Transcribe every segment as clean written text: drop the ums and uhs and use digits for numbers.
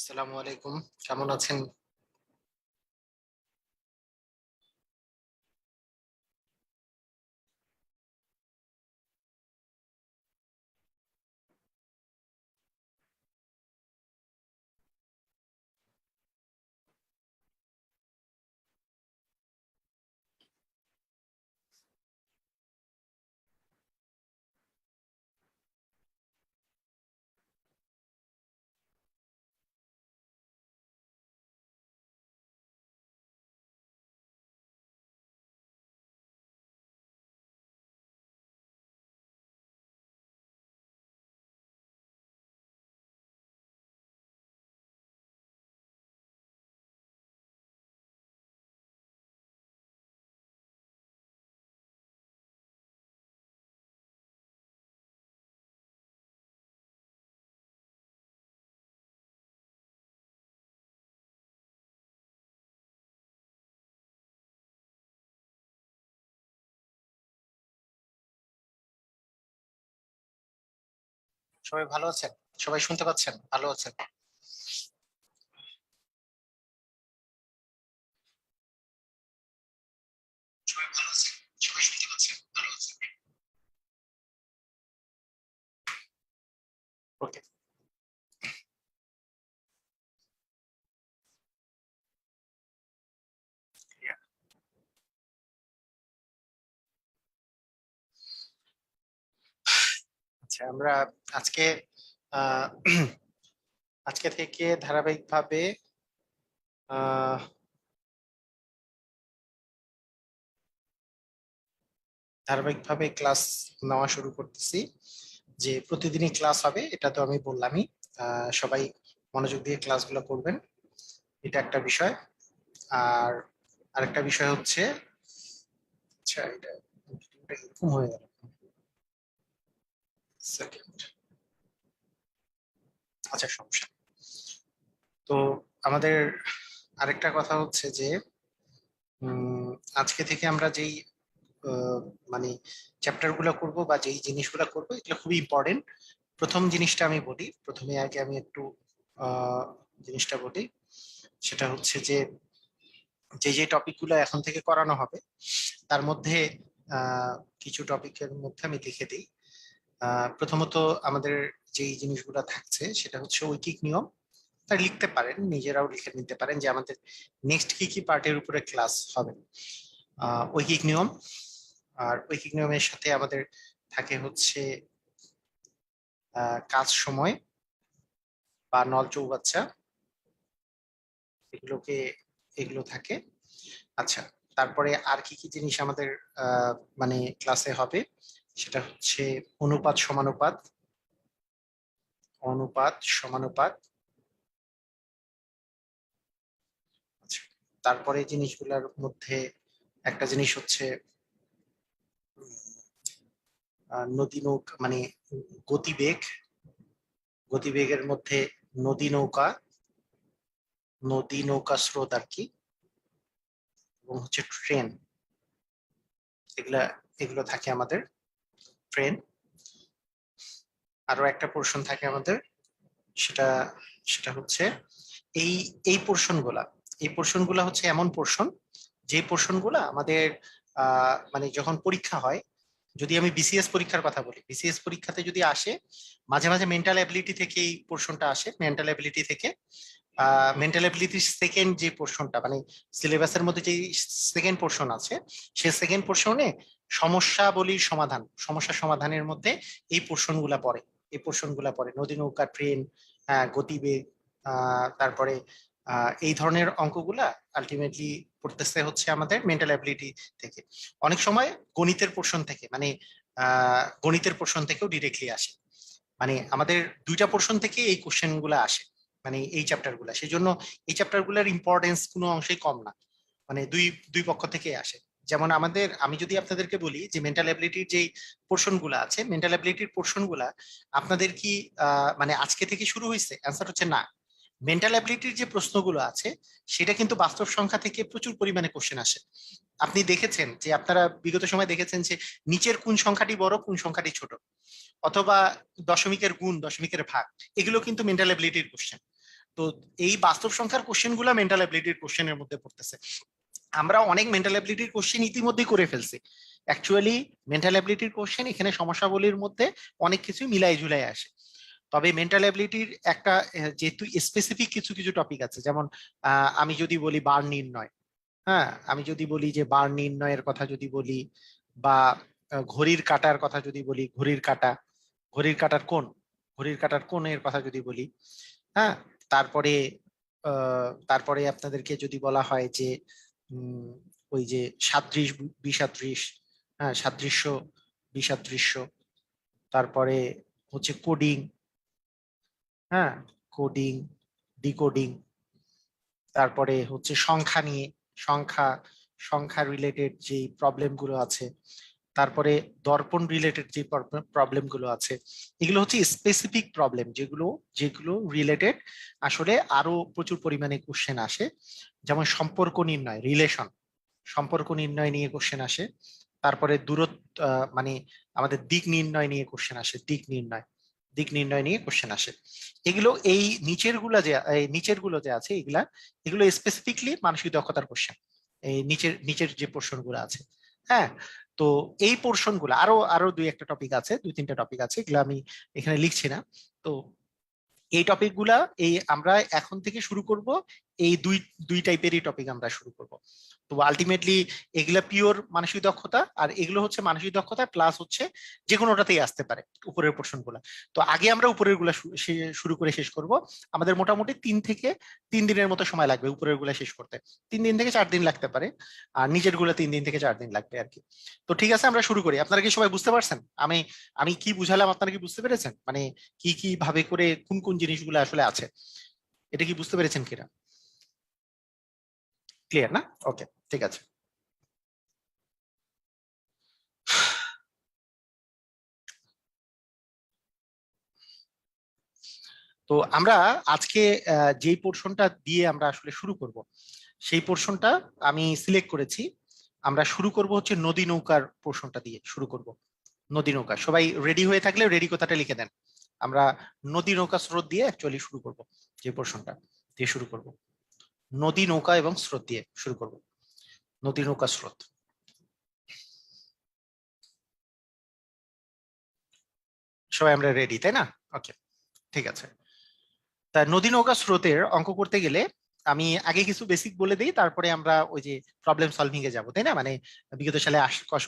আসসালামু আলাইকুম। কেমন আছেন? সবাই ভালো আছেন? সবাই শুনতে পাচ্ছেন? ভালো আছেন? সবাই ভালো আছেন? সবাই শুনতে পাচ্ছেন? ভালো আছেন? ওকে। আচ্ছা, আমরা আজকে আহ আজকে থেকে ধারাবাহিকভাবে আহ ধারাবাহিকভাবে ক্লাস নেওয়া শুরু করতেছি। যে প্রতিদিনই ক্লাস হবে এটা তো আমি বললামই। সবাই মনোযোগ দিয়ে ক্লাসগুলো করবেন, এটা একটা বিষয়। আর আরেকটা বিষয় হচ্ছে, আচ্ছা এটা এরকম হয়ে গেল। সেকেন্ড। আচ্ছা, সমস্যা নেই। তো আমাদের আরেকটা কথা হচ্ছে যে উম, আজকে থেকে আমরা যেই আহ, মানে চ্যাপ্টার গুলো করবো বা যেই জিনিসগুলো করবো এগুলো খুবই ইম্পর্টেন্ট। প্রথম জিনিসটা আমি বলি, প্রথমে আগে আমি একটু আহ, জিনিসটা বলি। সেটা হচ্ছে যে যে যে টপিক গুলো এখন থেকে করানো হবে তার মধ্যে আহ, কিছু টপিকের মধ্যে আমি লিখে দিই। প্রথমত আমাদের যেই জিনিসগুলো থাকছে সেটা হচ্ছে ঐকিক নিয়ম। তা লিখতে পারেন, নিজেরাও লিখে নিতে পারেন যে আমাদের নেক্সট কি কি পার্টের উপরে ক্লাস হবে। ঐকিক নিয়ম, আর ঐকিক নিয়মের সাথে আমাদের থাকে হচ্ছে কাজ সময় বা নল চৌবাচ্চা, এগুলোকে এগুলো থাকে। আচ্ছা, তারপরে আর কি কি জিনিস আমাদের আহ, মানে ক্লাসে হবে সেটা হচ্ছে অনুপাত সমানুপাত, অনুপাত সমানুপাত। আচ্ছা, তারপরে জিনিসগুলোর মধ্যে একটা জিনিস হচ্ছে নদী নৌকা, মানে গতিবেগ, গতিবেগের মধ্যে নদী নৌকা, নদী নৌকা স্রোত আর কি, এবং হচ্ছে ট্রেন, এগুলা এগুলো থাকে আমাদের। ট্রেন। আরো একটা পোর্শন থাকে আমাদের, সেটা সেটা হচ্ছে এই এই পোর্শন গুলা। এই পোর্শন গুলা হচ্ছে এমন পোর্শন, যে পোর্শন গুলা আমাদের মানে যখন পরীক্ষা হয়, যদি আমি বিসিএস পরীক্ষার কথা বলি, বিসিএস পরীক্ষাতে যদি আসে, মাঝে মাঝে মেন্টাল অ্যাবিলিটি থেকে এই পোর্শনটা আসে, মেন্টাল অ্যাবিলিটি থেকে। মেন্টাল অ্যাবিলিটির সেকেন্ড যে পোর্শনটা, মানে সিলেবাসের মধ্যে যে সেকেন্ড পোর্শন আছে, সে সেকেন্ড পোর্শনে সমস্যাবলীর সমাধান, সমস্যা সমাধানের মধ্যে এই পোর্শন গুলা পড়ে। এই পোর্শন গুলা পড়ে নদী নৌকা, ট্রেন, গতিবেগ, তারপরে এই ধরনের অঙ্কগুলা আলটিমেটলি পড়তেছে হচ্ছে আমাদের মেন্টাল অ্যাবিলিটি থেকে। অনেক সময় গণিতের পোর্শন থেকে, মানে গণিতের পোর্শন থেকেও ডিরেক্টলি আসে। মানে আমাদের দুইটা পোর্শন থেকে এই কোশ্চেন গুলা আসে, মানে এই চ্যাপ্টার গুলা। সেই জন্য এই চ্যাপ্টার গুলার ইম্পর্টেন্স কোনো অংশেই কম না, মানে দুই দুই পক্ষ থেকে আসে। যেমন আমাদের, আমি যদি আপনাদেরকে বলি যে মেন্টাল অ্যাবিলিটির যে পোর্শন গুলা আছে, মেন্টাল অ্যাবিলিটির পোর্শন গুলা আপনাদের কি মানে আজকে থেকে শুরু হয়েছে? অ্যান্সার হচ্ছে না। মেন্টাল অ্যাবিলিটির যে প্রশ্নগুলো আছে সেটা কিন্তু বাস্তব সংখ্যা থেকে প্রচুর পরিমাণে কোশ্চেন আসে। আপনি দেখেছেন যে, আপনারা বিগত সময় দেখেছেন যে নিচের কোন সংখ্যাটি বড়, কোন সংখ্যাটি ছোট, অথবা দশমিকের গুণ, দশমিকের ভাগ, এগুলো কিন্তু মেন্টাল অ্যাবিলিটির কোশ্চেন। তো এই বাস্তব সংখ্যার কোশ্চেন গুলা মেন্টাল অ্যাবিলিটির কোশ্চেনের মধ্যে পড়তেছে। আমরা অনেক মেন্টাল অ্যাবিলিটির কোশ্চেন ইতিমধ্যেই করে ফেলছি। অ্যাকচুয়ালি মেন্টাল অ্যাবিলিটির কোশ্চেন এখানে সমস্যাবলীর মধ্যে অনেক কিছু মিলাই ঝুলাই আসে। তবে মেন্টাল অ্যাবিলিটির একটা যেহেতু স্পেসিফিক কিছু কিছু টপিক আছে, যেমন আমি যদি বলি বার নির্ণয়, হ্যাঁ আমি যদি বলি যে বার নির্ণয়ের কথা যদি বলি, বা ঘড়ির কাঁটার কথা যদি বলি, ঘড়ির কাঁটার কোণ, ঘড়ির কাঁটার কোণের কথা যদি বলি, হ্যাঁ তারপরে তারপরে আপনাদেরকে যদি বলা হয় যে উম, ওই যে সাদৃশ বিসাদৃশ, হ্যাঁ সাদৃশ্য বিসাদৃশ্য, তারপরে হচ্ছে কোডিং, হ্যাঁ কোডিং ডিকোডিং, তারপরে হচ্ছে সংখ্যা নিয়ে, সংখ্যা সংখ্যা রিলেটেড যে প্রবলেম গুলো আছে, তারপরে দর্পণ রিলেটেড যে প্রবলেম গুলো আছে, এগুলো হচ্ছে স্পেসিফিক প্রবলেম যেগুলো যেগুলো রিলেটেড আসলে আরো প্রচুর পরিমাণে কোশ্চেন আসে। যেমন সম্পর্ক নির্ণয়, রিলেশন, সম্পর্ক নির্ণয় নিয়ে কোশ্চেন আসে। তারপরে দূরত্ব মানে আমাদের দিক নির্ণয় নিয়ে কোশ্চেন আসে, দিক নির্ণয় নিয়ে কোশ্চেন আসে। এগুলো এই নিচের গুলা যে এই নিচের গুলো যে আছে এগুলা, এগুলো স্পেসিফিকলি মানসিক দক্ষতার কোশ্চেন, এই নিচের নিচের যে পোর্শন গুলো আছে। হ্যাঁ, তো এই পোর্শন গুলো আরো আরো দুই একটা টপিক আছে, দুই তিনটা টপিক আছে, এগুলো আমি এখানে লিখছি না। তো এই টপিক গুলা এই আমরা এখন থেকে শুরু করব, এই দুই দুই টাইপেরই টপিক আমরা শুরু করব। তো আলটিমেটলি এগুলা পিওর মানসিক দক্ষতা, আর এগুলো হচ্ছে মানসিক দক্ষতা প্লাস হচ্ছে যে কোনোটাতেই আসতে পারে উপরের পোর্শন গুলা। তো আগে আমরা উপরের গুলা শুরু করে শেষ করব। আমাদের মোটামুটি 3 দিনের মতো সময় লাগবে উপরের গুলা শেষ করতে, 3 দিন থেকে 4 দিন লাগতে পারে, আর নিচের গুলা 3 দিন থেকে 4 দিন লাগবে আর কি। তো ঠিক আছে, আমরা শুরু করি। আপনারা কি সবাই বুঝতে পারছেন আমি আমি কি বুঝালাম? আপনারা কি বুঝতে পেরেছেন? মানে কি কি ভাবে করে কোন কোন জিনিসগুলো আসলে আছে, এটা কি বুঝতে পেরেছেন কিনা? ক্লিয়ার না? ওকে, ঠিক আছে। তো আমরা আজকে যেই পোর্শনটা দিয়ে আমরা আসলে শুরু করব, সেই পোর্শনটা আমি সিলেক্ট করেছি। আমরা শুরু করব হচ্ছে নদী নৌকার পোর্শনটা দিয়ে শুরু করব। নদী নৌকা, সবাই রেডি হয়ে থাকলে রেডি কথাটা লিখে দেন। আমরা নদী নৌকা স্রোত দিয়ে অ্যাকচুয়ালি শুরু করব, যে পোর্শনটা দিয়ে শুরু করব। নদী নৌকা এবং স্রোত দিয়ে শুরু করব। নদী নৌকা স্রোত। সবাই আমরা রেডি, তাই না? ওকে, ঠিক আছে। তা নদী নৌকা স্রোতের অঙ্ক করতে গেলে আমি আগে কিছু বেসিক বলে দিই, তারপরে আমরা ওই যে প্রবলেম সলভিং এ যাবো, তাই না? মানে বিগত সালে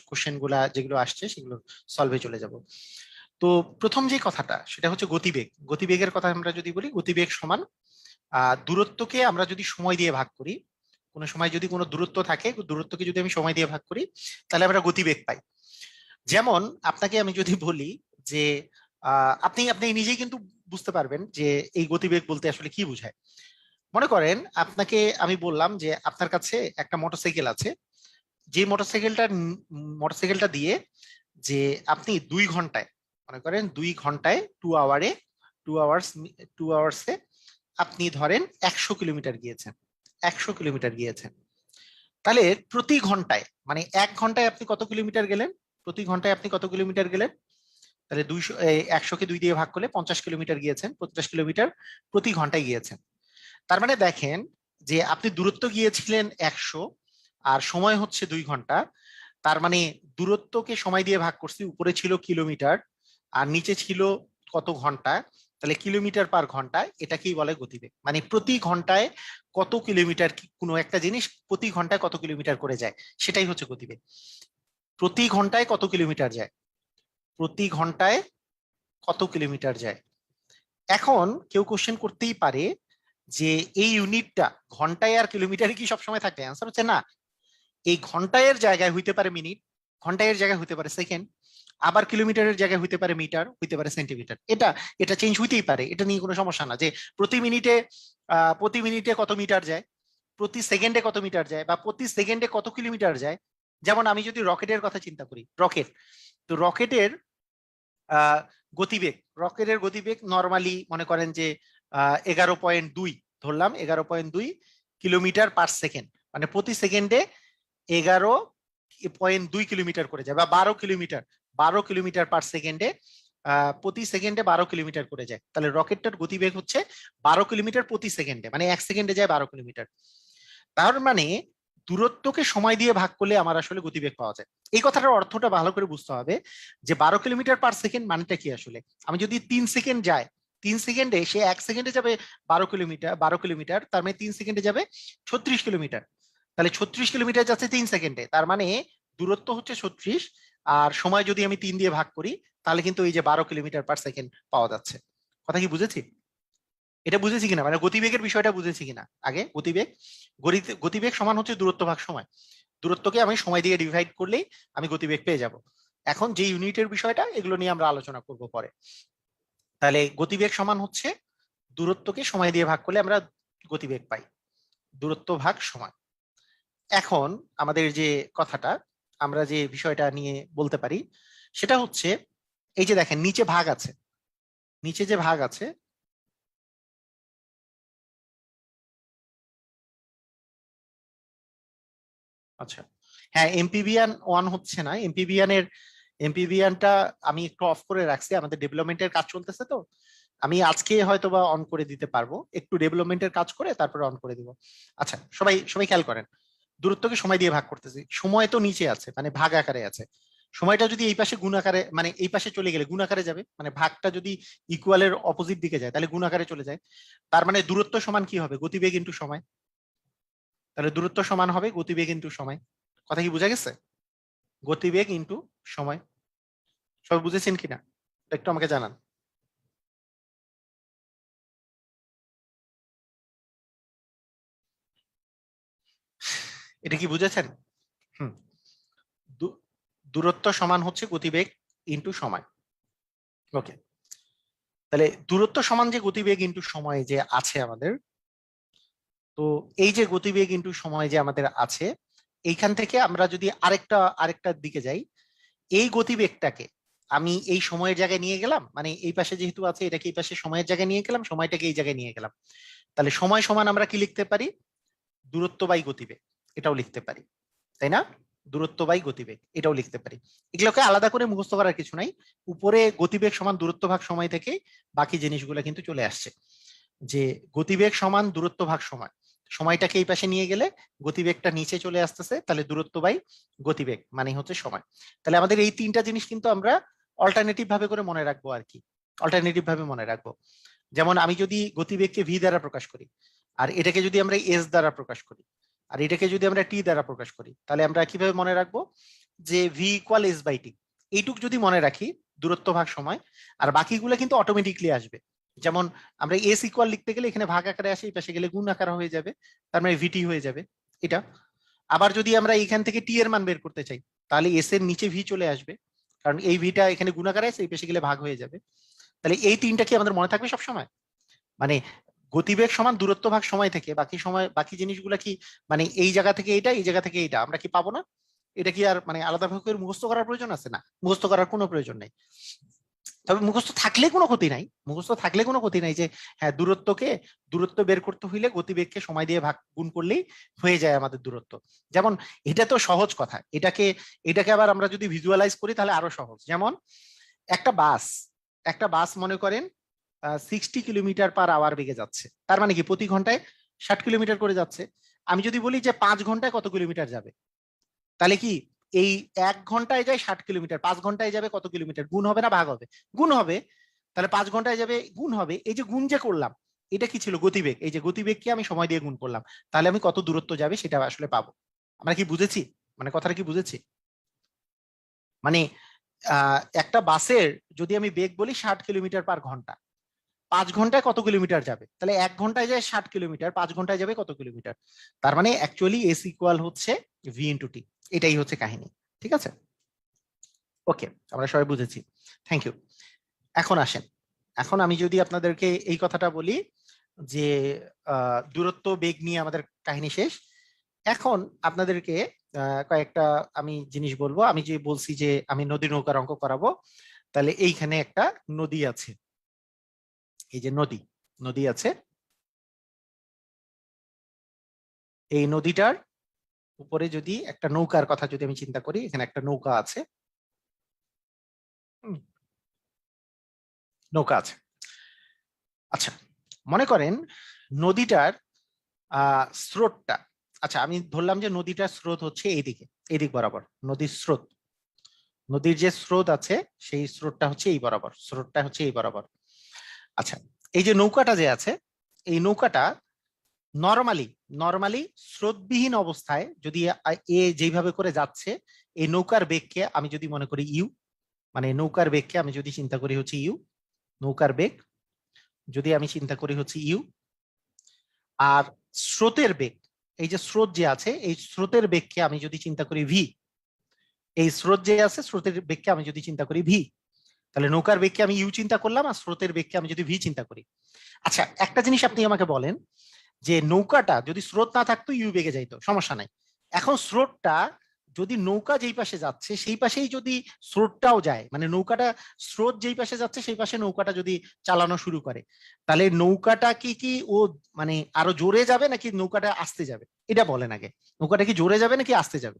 কোশ্চেন গুলা যেগুলো আসছে সেগুলো সলভে চলে যাব। তো প্রথম যে কথাটা সেটা হচ্ছে গতিবেগ। গতিবেগের কথা আমরা যদি বলি, গতিবেগ সমান দূরত্বকে আমরা যদি সময় দিয়ে ভাগ করি, কোনো সময় যদি কোনো দূরত্ব থাকে, দূরত্বকে যদি আমি সময় দিয়ে ভাগ করি, তাহলে আমরা গতিবেগ পাই। যেমন আপনাকে আমি যদি বলি যে আপনি আপনি নিজেই কিন্তু বুঝতে পারবেন যে এই গতিবেগ বলতে আসলে কি বোঝায়। মনে করেন আপনাকে আমি বললাম যে আপনার কাছে একটা মোটরসাইকেল আছে, যে মোটরসাইকেলটা দিয়ে যে আপনি 2 ঘন্টায়, মনে করেন 2 ঘন্টায় 2 আওয়ারে, 2 আওয়ার্স, 2 আওয়ার্সে আপনি ধরেন 100 কিলোমিটার গিয়েছেন, 100 কিলোমিটার গিয়েছেন। তাহলে প্রতি ঘন্টায় মানে 1 ঘন্টায় আপনি কত কিলোমিটার গেলেন? প্রতি ঘন্টায় আপনি কত কিলোমিটার গেলেন? তাহলে 100কে 2 দিয়ে ভাগ করলে 50 কিলোমিটার গিয়েছেন, 50 কিলোমিটার প্রতি ঘন্টায় গিয়েছেন। তার মানে দেখেন যে আপনি দূরত্ব গিয়েছিলেন 100, আর সময় হচ্ছে 2 ঘন্টা। তার মানে দূরত্বকে সময় দিয়ে ভাগ করছি, উপরে ছিল কিলোমিটার আর নিচে ছিল কত ঘন্টা, তাহলে কিলোমিটার পার ঘন্টা, এটাকেই বলে গতিবেগ। মানে প্রতি ঘন্টায় কত কিলোমিটার, কোনো একটা জিনিস প্রতি ঘন্টায় কত কিলোমিটার করে যায়, সেটাই হচ্ছে গতিবেগ। প্রতি ঘন্টায় কত কিলোমিটার যায়, প্রতি ঘন্টায় কত কিলোমিটার যায়। এখন কেউ কোশ্চেন করতেই পারে যে এই ইউনিটটা ঘন্টায় আর কিলোমিটারে কি সবসময় থাকে? অ্যান্সার হচ্ছে না। এই ঘন্টায়ের জায়গায় হইতে পারে মিনিট, ঘন্টায়ের জায়গায় হইতে পারে সেকেন্ড, আবার কিলোমিটারের জায়গায় হইতে পারে মিটার, হইতে পারে সেন্টিমিটার। এটা এটা চেঞ্জ হইতেই পারে, এটা নিয়ে কোনো সমস্যা না যে প্রতি মিনিটে কত মিটার যায়, প্রতি সেকেন্ডে কত মিটার যায়, বা প্রতি সেকেন্ডে কত কিলোমিটার যায়। যেমন আমি যদি রকেটের কথা চিন্তা করি, রকেট, তো রকেটের আহ গতিবেগ, রকেটের গতিবেগ নর্মালি মনে করেন যে 11.2, ধরলাম 11.2 কিলোমিটার পার সেকেন্ড, মানে প্রতি সেকেন্ডে 11.2 কিলোমিটার করে যায়, বা 12 কিলোমিটার, 12 কিলোমিটার পার সেকেন্ডে প্রতি সেকেন্ডে 12 কিলোমিটার করে যায়, তাহলে রকেটটার গতিবেগ হচ্ছে 12 কিলোমিটার প্রতি সেকেন্ডে, মানে 1 সেকেন্ডে যায় 12 কিলোমিটার। তার মানে দূরত্বকে সময় দিয়ে ভাগ করলে আমার আসলে গতিবেগ পাওয়া যায়। এই কথাটার অর্থটা ভালো করে বুঝতে হবে যে 12 কিলোমিটার পার সেকেন্ড মানেটা কি আসলে। আমি যদি 3 সেকেন্ড যাই, 3 সেকেন্ডে সে 1 সেকেন্ডে যাবে 12 কিলোমিটার, 12 কিলোমিটার, তার মানে 3 সেকেন্ডে যাবে 36 কিলোমিটার। তাহলে 36 কিলোমিটার যাচ্ছে 3 সেকেন্ডে, তার মানে দূরত্ব হচ্ছে 36, আর সময় যদি আমি 3 দিয়ে ভাগ করি তাহলে কিন্তু এই যে 12 কিলোমিটার পার সেকেন্ড পাওয়া যাচ্ছে। কথা কি বুঝেছি? এটা বুঝেছি কিনা, মানে গতিবেগের বিষয়টা বুঝেছি কিনা আগে। গতিবেগ, গতিবেগ সমান হচ্ছে দূরত্ব ভাগ সময়। দূরত্বকে আমি সময় দিয়ে ডিভাইড করলেই আমি গতিবেগ পেয়ে যাব। এখন যে ইউনিটের বিষয়টা, এগুলো নিয়ে আমরা আলোচনা করব পরে। তাহলে গতিবেগ সমান হচ্ছে দূরত্বকে সময় দিয়ে ভাগ করলে আমরা গতিবেগ পাই, দূরত্ব ভাগ সময়। এখন আমাদের যে কথাটা, আমরা যে বিষয়টা নিয়ে বলতে পারি সেটা হচ্ছে, এই যে দেখেন নিচে ভাগ আছে, নিচে যে ভাগ আছে, আচ্ছা হ্যাঁ, এমপিভিয়ান ওয়ান হচ্ছে না, এমপিভিয়ানের, এমপিভিয়ানটা আমি একটু অফ করে রাখছি, আমাদের ডেভেলপমেন্টের কাজ চলতেছে তো। আমি আজকে হয়তো বা অন করে দিতে পারবো, একটু ডেভেলপমেন্টের কাজ করে তারপরে অন করে দিব। আচ্ছা, সবাই সবাই খেয়াল করেন, দূরত্বকে সময় দিয়ে ভাগ করতেছি, সময় তো নিচে আছে মানে ভাগ আকারে আছে। সময়টা যদি এই পাশে গুণ আকারে, মানে এই পাশে চলে গেলে গুণ আকারে যাবে, মানে ভাগটা যদি ইকুয়ালের অপোজিট দিকে যায় তাহলে গুণ আকারে চলে যায়। তার মানে দূরত্ব সমান কি হবে, গতিবেগ ইন্টু সময়। তাহলে দূরত্ব সমান হবে গতিবেগ ইন্টু সময়। কথা কি বোঝা গেছে? গতিবেগ ইন্টু সময়। সবাই বুঝেছেন কিনা একটু আমাকে জানান। এটা কি বুঝেছেন? হুম। দূ- দূরত্ব সমান হচ্ছে গতিবেগ ইন্টু সময়। ওকে, তাহলে দূরত্ব সমান যে গতিবেগ ইন্টু সময় যে আছে আমাদের, তো এই যে গতিবেগ ইন্টু সময় যে আমাদের আছে, এইখান থেকে আমরা যদি আরেকটা আরেকটা দিকে যাই, এই গতিবেগটাকে আমি এই সময়ের জায়গায় নিয়ে গেলাম, মানে এই পাশে যেহেতু আছে এটাকে এই পাশে সময়ের জায়গায় নিয়ে গেলাম, সময়টাকে এই জায়গায় নিয়ে গেলাম। তাহলে সময় সমান আমরা কি লিখতে পারি, দূরত্ব বাই গতিবেগ, এটাও লিখতে পারি, তাই না? দূরত্ব বাই গতিবেগ এটাও লিখতে পারি। এগুলোকে আলাদা করে মুখস্থ করার কিছু নাই, উপরে গতিবেগ সমান দূরত্ব ভাগ সময় থেকে বাকি জিনিসগুলো কিন্তু চলে আসছে। যে গতিবেগ সমান দূরত্ব ভাগ সময়, সময়টাকে এই পাশে নিয়ে গেলে গতিবেগটা নিচে চলে আসতেছে, তাহলে দূরত্ব বাই গতিবেগ মানে হচ্ছে সময়। তাহলে আমাদের এই তিনটা জিনিস কিন্তু আমরা অল্টারনেটিভ ভাবে করে মনে রাখবো আর কি, অল্টারনেটিভ ভাবে মনে রাখবো। যেমন আমি যদি গতিবেগকে ভি দ্বারা প্রকাশ করি, আর এটাকে যদি আমরা এস দ্বারা প্রকাশ করি, আর এটাকে যদি আমরা টি দ্বারা প্রকাশ করি, তাহলে আমরা কিভাবে মনে রাখবো যে V equal S by T. এইটুক যদি মনে রাখি, দূরত্ব ভাগ সময়, আর বাকিগুলো কিন্তু অটোমেটিকলি আসবে। যেমন আমরা এস ইকুয়াল লিখতে গেলে এখানে ভাগ আকারে আসে, এই পাশে গেলে গুণ আকার হয়ে যাবে, তার মানে ভিটি হয়ে যাবে এটা। আবার যদি আমরা এখান থেকে টি এর মান বের করতে চাই, তাহলে এস এর নিচে ভি চলে আসবে, কারণ এই ভিটা এখানে গুণাকারে আছে, এই পাশে গেলে ভাগ হয়ে যাবে। তাহলে এই তিনটা কি আমাদের মনে থাকবে সব সময়? মানে গতিবেগ সমান দূরত্ব ভাগ সময় থেকে বাকি সময় বাকি জিনিসগুলা কি, মানে এই জায়গা থেকে এইটা, এই জায়গা থেকে এইটা আমরা কি পাবো না? এটা কি আর মানে আলাদাভাবে করে মুখস্থ করার প্রয়োজন আছে? না, মুখস্থ করার কোনো প্রয়োজন নেই। তবে মুখস্থ থাকলে কোনো ক্ষতি নাই, মুখস্থ থাকলে কোনো ক্ষতি নাই যে হ্যাঁ দূরত্বকে, দূরত্ব বের করতে হইলে গতিবেগকে সময় দিয়ে ভাগ গুণ করলেই হয়ে যায় আমাদের দূরত্ব। যেমন এটা তো সহজ কথা, এটাকে এটাকে আবার আমরা যদি ভিজুয়ালাইজ করি তাহলে আরো সহজ। যেমন একটা বাস, একটা বাস মনে করেন 60 কিলোমিটার পার আওয়ার বেগে যাচ্ছে, তার মানে কি প্রতি ঘন্টায় 60 কিলোমিটার করে যাচ্ছে। আমি যদি বলি যে 5 ঘন্টায় কত কিলোমিটার যাবে, তাহলে কি এই 1 ঘন্টায় যায় 60 কিলোমিটার, 5 ঘন্টায় যাবে কত কিলোমিটার, গুণ হবে না ভাগ হবে? গুণ হবে। তাহলে 5 ঘন্টায় যাবে, গুণ হবে। এই যে গুণ যে করলাম, এটা কি ছিল, গতিবেগ। এই যে গতিবেগকে আমি সময় দিয়ে গুণ করলাম, তাহলে আমি কত দূরত্ব যাবে সেটা আসলে পাবো। আমরা কি বুঝেছি, মানে কথাটা কি বুঝেছি? মানে একটা বাসের যদি আমি বেগ বলি 60 কিলোমিটার পার ঘন্টা, 5 ঘন্টায় কত কিলোমিটার যাবে, তাহলে 1 ঘন্টায় যায় 60 কিলোমিটার, 5 ঘন্টায় যাবে কত কিলোমিটার। তার মানে অ্যাকচুয়ালি এস ইকুয়াল হচ্ছে ভি ইন্টু টি। এটাই হচ্ছে কাহিনী। ঠিক আছে, ওকে, আমরা সবাই বুঝেছি, থ্যাংক ইউ। এখন আসেন, এখন আমি যদি আপনাদেরকে এই কথাটা বলি যে দূরত্ব বেগ নিয়ে আমাদের কাহিনী শেষ। এখন আপনাদেরকে কয়েকটা আমি জিনিস বলবো। আমি যে বলছি যে আমি নদী নৌকার অঙ্ক করাবো, তাহলে এইখানে একটা নদী আছে, এই যে নদী, নদী আছে, এই নদীটার উপরে যদি একটা নৌকার কথা যদি আমি চিন্তা করি, এখানে একটা নৌকা আছে। হুম, নৌকা আছে। আচ্ছা, মনে করেন নদীটার স্রোতটা, আচ্ছা আমি ধরলাম যে নদীটার স্রোত হচ্ছে এইদিকে, এদিক বরাবর নদীর স্রোত, নদীর যে স্রোত আছে সেই স্রোতটা হচ্ছে এই বরাবর, স্রোতটা হচ্ছে এই বরাবর। আচ্ছা, এই যে নৌকাটা যে আছে, এই নৌকাটা নরমালি নরমালি স্রোতবিহীন অবস্থায় যদি এ যেইভাবে করে যাচ্ছে, এই নৌকার বেগকে আমি যদি মনে করি ইউ, মানে নৌকার বেগকে আমি যদি চিন্তা করি হচ্ছে ইউ, নৌকার বেগ যদি আমি চিন্তা করি হচ্ছে ইউ, আর স্রোতের বেগ, এই যে স্রোত যে আছে এই স্রোতের বেগকে আমি যদি চিন্তা করি ভি, এই স্রোত যে আছে স্রোতের বেগকে আমি যদি চিন্তা করি ভি, তাহলে নৌকার বেগকে আমি ইউ চিন্তা করলাম আর স্রোতের বেগকে আমি যদি ভি চিন্তা করি। আচ্ছা, একটা জিনিস আপনি আমাকে বলেন যে নৌকাটা যদি স্রোত না থাকতো ইউ বেগে যাইতো, সমস্যা নাই। এখন স্রোতটা যদি নৌকা যেই পাশে যাচ্ছে সেই পাশেই যদি স্রোতটাও যায়, মানে নৌকাটা স্রোত যেই পাশে যাচ্ছে সেই পাশে নৌকাটা যদি চালানো শুরু করে, তাহলে নৌকাটা কি কি ও মানে আরো জোরে যাবে নাকি নৌকাটা আসতে যাবে? এটা বলেন আগে, নৌকাটা কি জোরে যাবে নাকি আসতে যাবে?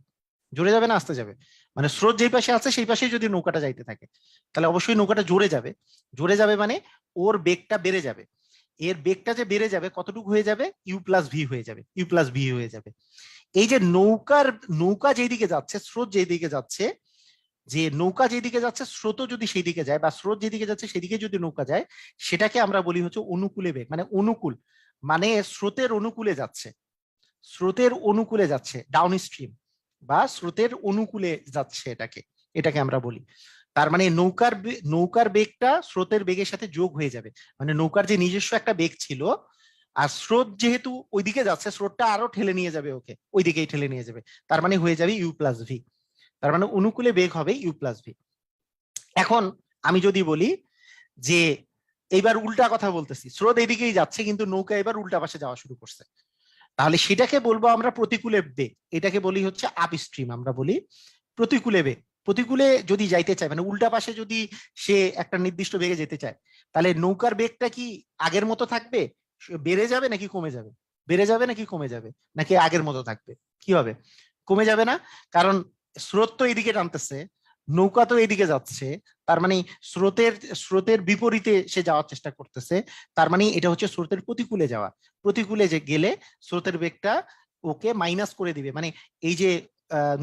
জোরে যাবে না আসতে যাবে? মানে স্রোত যেই পাশে আছে সেই পাশেই যদি নৌকাটা যাইতে থাকে তাহলে অবশ্যই নৌকাটা জোরে যাবে। জোরে যাবে মানে ওর বেগটা বেড়ে যাবে, এর বেগটা যে বেড়ে যাবে কতটুকু হয়ে যাবে, ইউ প্লাস ভি হয়ে যাবে, ইউ প্লাস ভি হয়ে যাবে। এই যে নৌকা যেদিকে যাচ্ছে, স্রোত যেদিকে যাচ্ছে, যে নৌকা যেদিকে যাচ্ছে স্রোত যদি সেই দিকে যায়, বা স্রোত যেদিকে যাচ্ছে সেদিকে যদি নৌকা যায়, সেটাকে আমরা বলি হচ্ছে অনুকূলে বেগ, মানে অনুকূল, মানে স্রোতের অনুকূলে যাচ্ছে, স্রোতের অনুকূলে যাচ্ছে, ডাউন স্ট্রিম বা স্রোতের অনুকূলে যাচ্ছে, এটাকে এটাকে আমরা বলি। তার মানে নৌকার বেগটা স্রোতের বেগের সাথে যোগ হয়ে যাবে, মানে নৌকার যে নিজস্ব একটা বেগ ছিল, আর স্রোত যেহেতু ওইদিকে যাচ্ছে স্রোতটা আরো ঠেলে নিয়ে যাবে, ওকে ওইদিকেই ঠেলে নিয়ে যাবে, তার মানে হয়ে যাবে ইউ প্লাস ভি, তার মানে অনুকূলে বেগ হবে ইউ প্লাস ভি। এখন আমি যদি বলি যে এইবার উল্টা কথা বলতেছি, স্রোত এইদিকেই যাচ্ছে কিন্তু নৌকা এবার উল্টা পাশে যাওয়া শুরু করছে, তাহলে সেটাকে বলবো আমরা প্রতিকূলে বেগ, এটাকে বলি হচ্ছে আপ স্ট্রিম, আমরা বলি প্রতিকূলে বেগ। প্রতিকূলে যদি যাইতে চায় মানে উল্টা পাশে যদি সে একটা নির্দিষ্ট বেগে যেতে চায়, তাহলে নৌকার বেগটা কি আগের মতো থাকবে, বেড়ে যাবে নাকি কমে যাবে, বেড়ে যাবে নাকি কমে যাবে, নাকি আগের মতো থাকবে? কি হবে? কমে যাবে না, কারণ স্রোত তো এদিকে টানতেছে, নৌকা তো এদিকে যাচ্ছে, তার মানে স্রোতের স্রোতের বিপরীতে সে যাওয়ার চেষ্টা করতেছে, তার মানে এটা হচ্ছে স্রোতের প্রতিকূলে যাওয়া। প্রতিকূলে যে গেলে স্রোতের বেগটা ওকে মাইনাস করে দিবে, মানে এই যে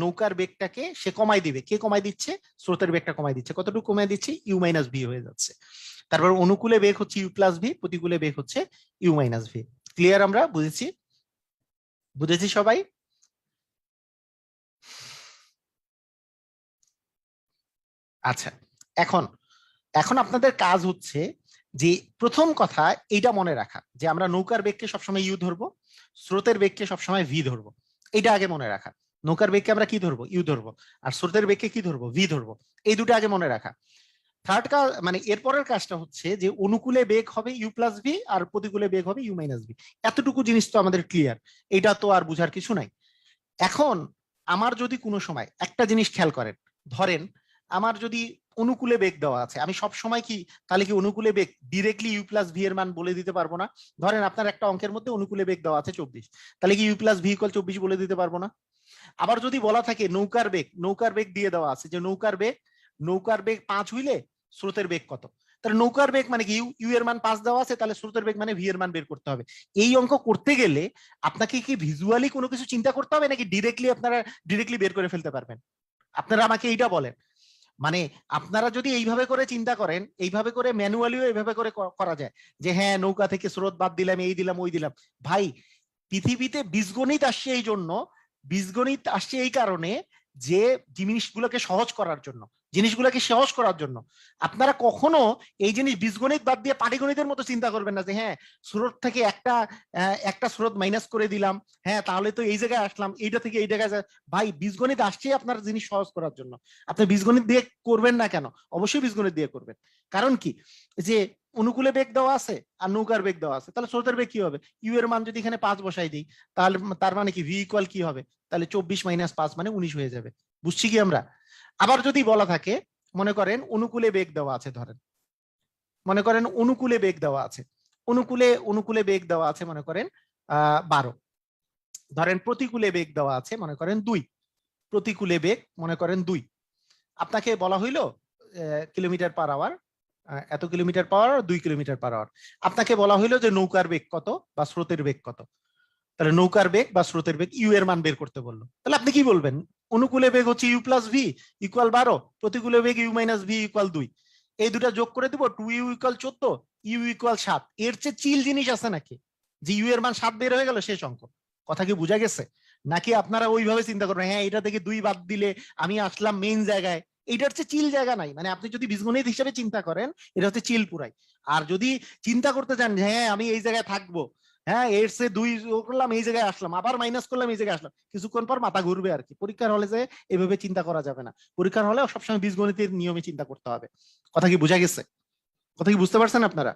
নৌকার বেগটাকে সে কমাই দিবে, কে কমাই দিচ্ছে, স্রোতের বেগটা কমাই দিচ্ছে, কতটুকু কমাই দিচ্ছে, ইউ মাইনাস ভি হয়ে যাচ্ছে। তারপর অনুকূলে বেগ হচ্ছে ইউ প্লাস ভি, প্রতিকূলে বেগ হচ্ছে ইউ মাইনাস ভি। ক্লিয়ার? আমরা বুঝেছি? বুঝেছি সবাই? আচ্ছা, এখন এখন আপনাদের কাজ হচ্ছে যে প্রথম কথা এইটা মনে রাখা যে আমরা নৌকার বেগকে সবসময় ইউ ধরবো, স্রোতের বেগকে সবসময় ভি ধরবো, এটা আগে মনে রাখা। নৌকার বেগকে আমরা কি ধরবো, ইউ ধরবো, আর স্রোতের বেগকে কি ধরবো, ভি ধরবো, এই দুটো আগে মনে রাখা। থার্ড কাজ মানে এরপরের কাজটা হচ্ছে যে অনুকূলে বেগ হবে ইউ প্লাস ভি আর প্রতিকূলে বেগ হবে ইউ মাইনাস ভি। এতটুকু জিনিস তো আমাদের ক্লিয়ার, এটা তো আর বুঝার কিছু নাই। এখন আমার যদি কোনো সময় একটা জিনিস খেয়াল করেন, ধরেন আমার যদি অনুকূলে বেগ দেওয়া আছে, আমি সব সময় কি তাহলে কি অনুকূলে বেগ ডিরেক্টলি ইউ প্লাস ভি এর মান বলে দিতে পারবো না? ধরেন আপনার একটা অঙ্কের মধ্যে অনুকূলে বেগ দেওয়া আছে 24, তাহলে কি ইউ প্লাস ভি ইকুয়াল 24 বলে দিতে পারবো না? আবার যদি বলা থাকে নৌকার বেগ দিয়ে দেওয়া আছে যে নৌকার বেগ 5 হইলে স্রোতের বেগ কত, তাহলে নৌকার বেগ মানে কি, ইউ ইউ এর মান 5 দেওয়া আছে, তাহলে স্রোতের বেগ মানে ভি এর মান বের করতে হবে। এই অঙ্ক করতে গেলে আপনাকে কি ভিজুয়ালি কোনো কিছু চিন্তা করতে হবে নাকি আপনারা ডিরেক্টলি বের করে ফেলতে পারবেন? আপনারা আমাকে এইটা বলেন। মানে আপনারা যদি এইভাবে করে চিন্তা করেন, এইভাবে করে ম্যানুয়ালিও এইভাবে করে করা যায় যে হ্যাঁ নৌকা থেকে স্রোত বাদ দিলাম, এই দিলাম ওই দিলাম। ভাই, পৃথিবীতে বীজগণিত আসছে এই জন্য, বীজগণিত আসছে এই কারণে যে জিনিসগুলোকে সহজ করার জন্য, জিনিসগুলোকে সহজ করার জন্য। আপনারা কখনো এই জিনিস বীজগণিত বাদ দিয়ে পাটিগণিতের মতো চিন্তা করবেন না যে হ্যাঁ স্রোত থেকে একটা স্রোত মাইনাস করে দিলাম, হ্যাঁ তাহলে তো এই জায়গায় আসলাম, এইটা থেকে এই জায়গায় ভাই বীজগণিত আসছে আপনার জিনিস সহজ করার জন্য। আপনি বীজগণিত দিয়ে করবেন না কেন? অবশ্যই বীজগণিত দিয়ে করবেন। কারণ কি, যে অনুকূলে বেগ দেওয়া আছে আর নৌকার বেগ দেওয়া আছে, তাহলে স্রোতের বেগ কি হবে, ইউ এর মান যদি এখানে 5 বসাই দিই, তাহলে তার মানে কি ভি ইকুয়াল কি হবে, তাহলে 24 মাইনাস 5 মানে 19 হয়ে যাবে। বুঝছি কি আমরা? আবার যদি বলা থাকে, মনে করেন অনুকূলে বেগ দেওয়া আছে, ধরেন মনে করেন অনুকূলে বেগ দেওয়া আছে, অনুকূলে বেগ দেওয়া আছে মনে করেন 12, ধরেন প্রতিকূলে বেগ দেওয়া আছে মনে করেন 2, প্রতিকূলে বেগ মনে করেন 2, আপনাকে বলা হইলো কিলোমিটার পার আওয়ার এত kilometre per hour, 2 kilometre per hour. আপনাকে বলা হইলো যে নৌকার বেগ কত বা স্রোতের বেগ কত। তাহলে নৌকার বেগ বা স্রোতের বেগ ইউ এর মান বের করতে বললো, তাহলে আপনি কি বলবেন? অনুকূলে বেগ হচ্ছে ইউ প্লাস ভি ইকুয়াল 12, প্রতিকূলে বেগ ইউ মাইনাস ভি ইকুয়াল 2। এই দুটা যোগ করে দিব, 2u ইকুয়াল 14, ইউ ইকুয়াল 7। এর চেয়ে চিল জিনিস আছে নাকি যে ইউ এর মান 7 বের হয়ে গেল শেষ অঙ্ক? কথা কি বোঝা গেছে? নাকি আপনারা ওইভাবে চিন্তা করবেন, হ্যাঁ এটা থেকে 2 বাদ দিলে আমি আসলাম মেইন জায়গায়? এইটার চেয়ে চিল জায়গা নাই। মানে আপনি যদি বীজগণিত হিসেবে চিন্তা করেন, এটা হচ্ছে চিল পুরাই। আর যদি চিন্তা করতে চান যে হ্যাঁ আমি এই জায়গায় থাকবো, হ্যাঁ এর সে 2 করলাম এই জায়গায় আসলাম, আবার মাইনাস করলাম এই জায়গায় আসলাম, কিছুক্ষণ পর মাথা ঘুরবে আর কি। পরীক্ষার হলে যে এভাবে চিন্তা করা যাবে না। পরীক্ষার হলে সবসময় বীজগণিতের নিয়মে চিন্তা করতে হবে। কথা কি বোঝা গেছে? কথা কি বুঝতে পারছেন আপনারা?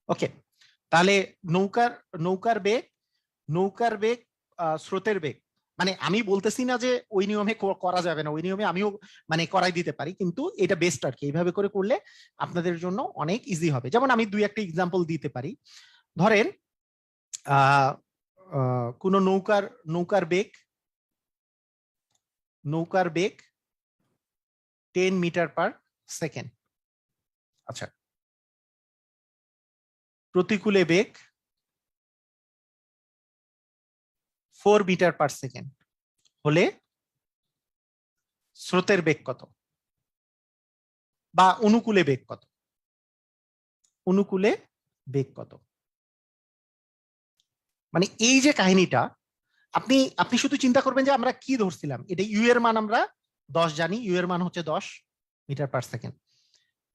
ওকে, তাহলে নৌকার নৌকার বেগ, নৌকার বেগ স্রোতের বেগ, মানে আমি বলতেছি না যে ওই নিয়মে করা যাবে না, ওই নিয়মে আমিও মানে করাই দিতে পারি, কিন্তু এটা বেস্ট আর কি। এইভাবে করে করলে আপনাদের জন্য অনেক ইজি হবে। যেমন আমি দুই একটা এক্সাম্পল দিতে পারি। ধরেন আহ কোন নৌকার নৌকার বেগ, নৌকার বেগ 10 মিটার পার সেকেন্ড। আচ্ছা, প্রতিকূলে বেগ 4 মিটার পার সেকেন্ড হলে স্রোতের বেগ কত? বা অনুকূলে বেগ কত? অনুকূলে বেগ কত? মানে এই যে কাহিনীটা, আপনি আপনি শুধু চিন্তা করবেন যে আমরা কি ধরছিলাম। এটা ইউ এর মান আমরা 10 জানি, ইউ এর মান হচ্ছে 10 মিটার পার সেকেন্ড।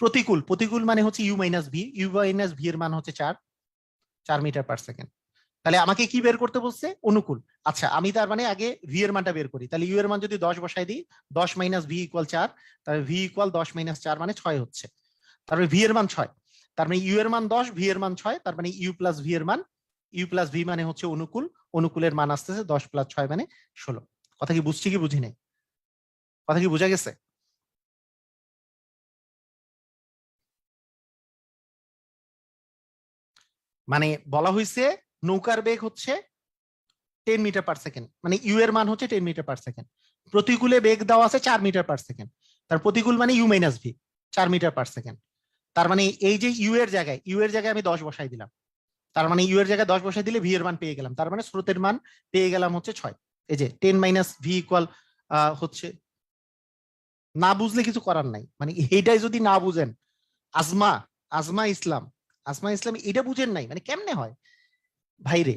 প্রতিকূল, প্রতিকূল মানে হচ্ছে U minus V, U minus V এর মান হচ্ছে 4 মিটার পার সেকেন্ড। তাহলে আমাকে কি বের করতে বলছে? অনুকূল। আচ্ছা আমি তার মানে আগে ভি এর মানটা বের করি। তাহলে ইউ এর মান যদি 10 বসাই দিই, 10 মাইনাস ভি ইকুয়াল 4, তাহলে ভি ইকুয়াল 10 - 4 মানে 6 হচ্ছে। তারপরে ভি এর মান 6, তার মানে ইউ এর মান 10, ভি এর মান 6, তার মানে ইউ প্লাস ভি এর মান, ইউ প্লাস ভি মানে হচ্ছে অনুকূল, অনুকূলের মান আসতেছে 10 + 6 মানে 16। কথা কি বুঝছি কি বুঝি নাই? কথা কি বোঝা গেছে? মানে বলা হয়েছে নৌকার বেগ হচ্ছে 10 মিটার পার সেকেন্ড, মানে ইউ এর মান হচ্ছে 10 মিটার পার সেকেন্ড। প্রতিকূলে বেগ দেওয়া আছে 4 মিটার পার সেকেন্ড, তার প্রতিকূল মানে U minus V, 4 metre per second. তার মানে এই যে ইউ এর জায়গায় আমি 10 বসাই দিলাম, তার মানে ইউ এর জায়গায় 10 বসাই দিলে ভি এর মান পেয়ে গেলাম, তার মানে স্রোতের মান পেয়ে গেলাম হচ্ছে 6। এই যে 10 - ভি ইকুয়াল হচ্ছে, না বুঝলে কিছু করার নাই। মানে এইটাই যদি না বুঝেন, আজমা, আজমা ইসলাম, আজমা ইসলাম এটা বুঝেন নাই, মানে কেমনে হয় ভাইরে?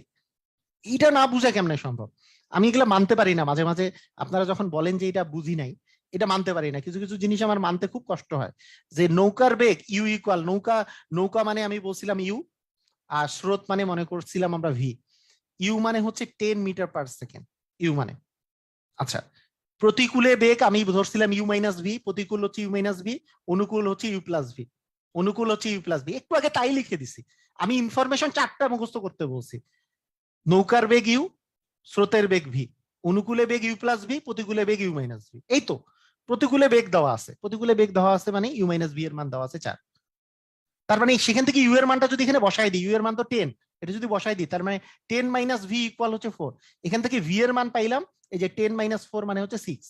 এটা না বুঝা কেমনে সম্ভব? আমি এগুলা মানতে পারি না মাঝে মাঝে। আপনারা যখন বলেন যে এটা বুঝি নাই, এটা মানতে পারি না। কিছু কিছু জিনিস আমার মানতে খুব কষ্ট হয়। যে নৌকার বেগ ইউ ইকুয়াল, নৌকা, নৌকা মানে আমি বলছিলাম ইউ, আর স্রোত মানে মনে করছিলাম আমরা ভি। ইউ মানে হচ্ছে 10 মিটার পার সেকেন্ড, ইউ মানে। আচ্ছা, প্রতিকূলে বেগ আমি ধরছিলাম ইউ মাইনাস ভি, প্রতিকূল হচ্ছে ইউ মাইনাস ভি, অনুকূল হচ্ছে ইউ প্লাস ভি, অনুকূল হচ্ছে ইউ প্লাস ভি। একটু আগে তাই লিখে দিছি। আমি ইনফরমেশন 4টা মুখস্থ করতে বলছি। নৌকার বেগ ইউ, স্রোতের বেগ ভি, অনুকূলে বেগ ইউ প্লাস ভি, প্রতিকূলে বেগ ইউ মাইনাস ভি। এই তো প্রতিকূলে বেগ দেওয়া আছে, প্রতিকূলে বেগ দেওয়া আছে মানে ইউ মাইনাস ভি এর মান দেওয়া আছে 4। তার মানে সেখান থেকে ইউ এর মানটা যদি এখানে বসাই দিই, ইউ এর মান তো 10, এটা যদি বসাই দিই তার মানে 10 - ভি ইকুয়াল হচ্ছে 4। এখান থেকে ভি এর মান পাইলাম এই যে 10 - 4 মানে হচ্ছে 6।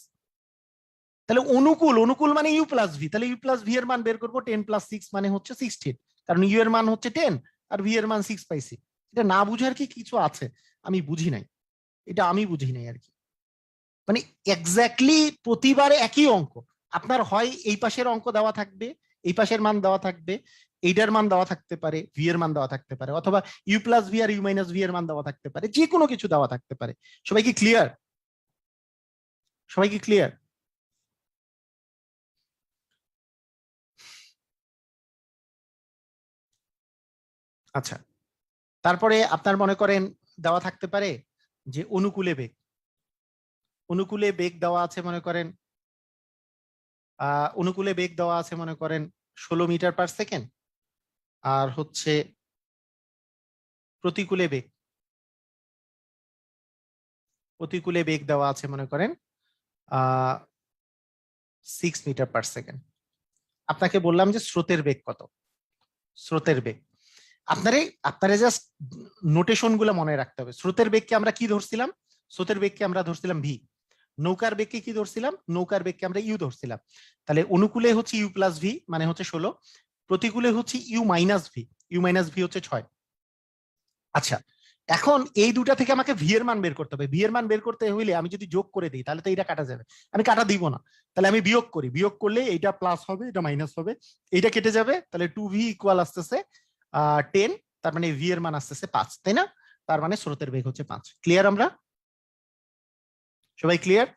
তাহলে অনুকূল, অনুকূল মানে ইউ প্লাস ভি, তাহলে ইউ প্লাস ভি এর মান বের করবো 10 + 6 মানে হচ্ছে 16, কারণ ইউ এর মান হচ্ছে 10 আর ভি এর মান 6 পাইছি। এটা না বুঝার কি কিছু আছে? আমি বুঝি নাই, এটা আমি বুঝি নাই আর কি। মানে এক্স্যাক্টলি প্রতিবারে একই অঙ্ক। আপনার হয় এই পাশের অঙ্ক দেওয়া থাকবে, এই পাশের মান দেওয়া থাকবে, এইটার মান দেওয়া থাকতে পারে, ভি এর মান দেওয়া থাকতে পারে, অথবা ইউ প্লাস ভি আর ইউ মাইনাস ভি এর মান দেওয়া থাকতে পারে, যে কোনো কিছু দেওয়া থাকতে পারে। সবাই কি ক্লিয়ার? সবাই কি ক্লিয়ার? আচ্ছা, তারপরে আপনার মনে করেন দেওয়া থাকতে পারে যে অনুকূলে বেগ, অনুকূলে বেগ দেওয়া আছে মনে করেন অনুকূলে বেগ দেওয়া আছে মনে করেন 16 মিটার পার সেকেন্ড, আর হচ্ছে প্রতিকূলে বেগ, প্রতিকূলে বেগ দেওয়া আছে মনে করেন 6 মিটার পার সেকেন্ড। আপনাকে বললাম যে স্রোতের বেগ কত। স্রোতের বেগ। আপনারে আপনারে জাস্ট নোটেশন গুলো মনে রাখতে হবে। স্রোতের বেগকে আমরা কি ধরছিলাম? স্রোতের বেগকে আমরা ধরছিলাম ভি। নৌকার বেগকে কি ধরছিলাম? নৌকার বেগকে আমরা ইউ ধরছিলাম। তাহলে অনুকূলে হচ্ছে ইউ প্লাস ভি মানে হচ্ছে 16, প্রতিকূলে হচ্ছে U minus V, U minus V হচ্ছে 6। আচ্ছা, এখন এই দুটা থেকে আমাকে ভি এর মান বের করতে হবে। ভি এর মান বের করতে হইলে আমি যদি যোগ করে দিই তাহলে তো এটা কাটা যাবে, আমি কাটা দিব না। তাহলে আমি বিয়োগ করি, বিয়োগ করলে এইটা প্লাস হবে, এটা মাইনাস হবে, এইটা কেটে যাবে। তাহলে 2v ইকুয়াল আসতেছে 10, তার মানে ভি এর মান আসতেছে 5, তাই না? তার মানে স্রোতের বেগ হচ্ছে 5। ক্লিয়ার? আমরা সবাই ক্লিয়ার?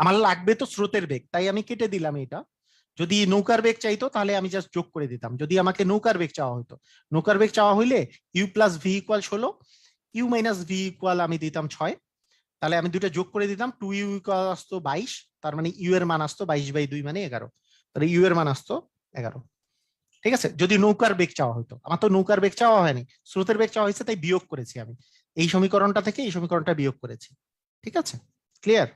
আমার লাগবে তো স্রোতের বেগ, তাই আমি কেটে দিলাম এটা। যদি নৌকার বেগ চাইতো তাহলে আমি জাস্ট যোগ করে দিতাম। যদি আমাকে নৌকার বেগ চাওয়া হতো, নৌকার বেগ চাওয়া হইলে U plus V equal 16, U minus V equal আমি দিতাম 6। তাহলে আমি দুটো যোগ করে দিতাম, 2u ইকুয়াল আসতো 22, তার মানে ইউ এর মান আসতো 22/2 মানে 11। তাহলে ইউ এর মান আসতো 11। ঠিক আছে, যদি নৌকার বেগ চাওয়া হতো। আমার তো নৌকার বেগ চাওয়া হয়নি, স্রোতের বেগ চাওয়া হয়েছে, তাই বিয়োগ করেছি আমি। এই সমীকরণটা থেকে এই সমীকরণটা বিয়োগ করেছি। ঠিক আছে, ক্লিয়ার?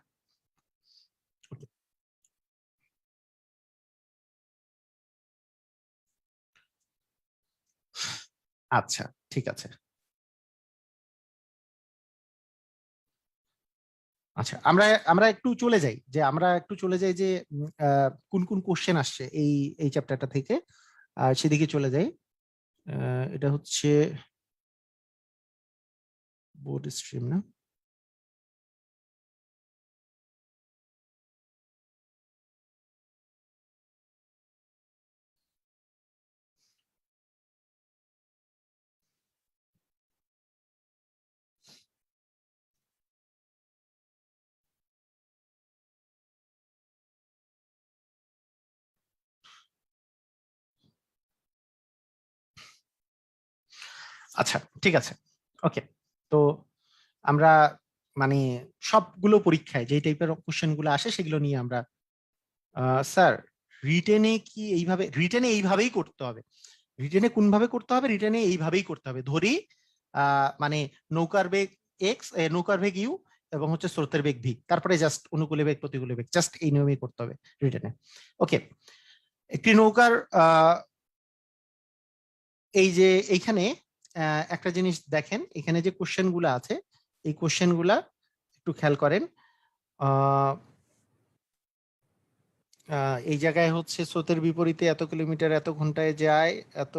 আচ্ছা, ঠিক আছে। আচ্ছা, আমরা আমরা একটু চলে যাই, যে আমরা একটু চলে যাই যে কোন কোন কোশ্চেন আসছে এই এই চ্যাপ্টারটা থেকে, সেদিকে চলে যাই। এটা হচ্ছে বোর্ড স্ট্রিম না? আচ্ছা, ঠিক আছে, ওকে। তো আমরা মানে সবগুলো পরীক্ষায় যে টাইপের কোশ্চেন গুলো আসে সেগুলো নিয়ে আমরা, স্যার, রিটেনে কি এইভাবে? রিটেনে এইভাবেই করতে হবে। রিটেনে কোন ভাবে করতে হবে? রিটেনে এইভাবেই করতে হবে। ধরি মানে নৌকার বেগ এক্স, নৌকার বেগ ইউ, এবং হচ্ছে স্রোতের বেগ ভি, তারপরে জাস্ট অনুকূলে বেগ প্রতিকূলে বেগ, জাস্ট এই নিয়মেই করতে হবে রিটেনে। ওকে, একটি নৌকার এই যে এইখানে একটা জিনিস দেখেন, এখানে যে কোশ্চেন গুলা আছে, এই কোশ্চেন গুলা একটু খেয়াল করেন। আহ এই জায়গায় হচ্ছে স্রোতের বিপরীতে এত কিলোমিটার এত ঘন্টায় যায়, এত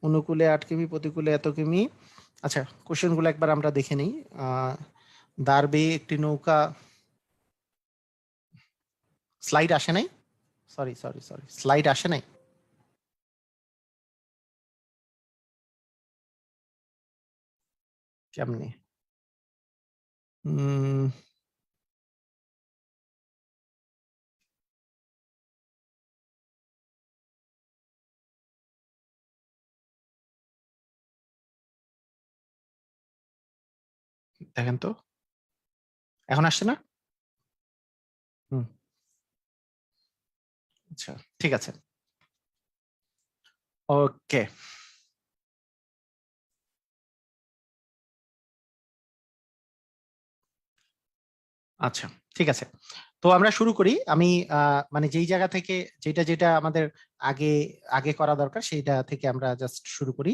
অনুকূলে 8 কিমি, প্রতিকূলে এত কিমি। আচ্ছা, কোশ্চেন গুলো একবার আমরা দেখে নিই। দাঁড় বেয়ে একটি নৌকা, স্লাইড আসে নাই, সরি সরি সরি, স্লাইড আসে নাই। কেমনে? উম দেখেন তো, এখন আসছে না? হুম, আচ্ছা, ঠিক আছে, ওকে। আচ্ছা, ঠিক আছে। তো আমরা শুরু করি। আমি মানে যেই জায়গা থেকে, যেটা যেটা আমাদের আগে আগে করা দরকার সেইটা থেকে আমরা জাস্ট শুরু করি।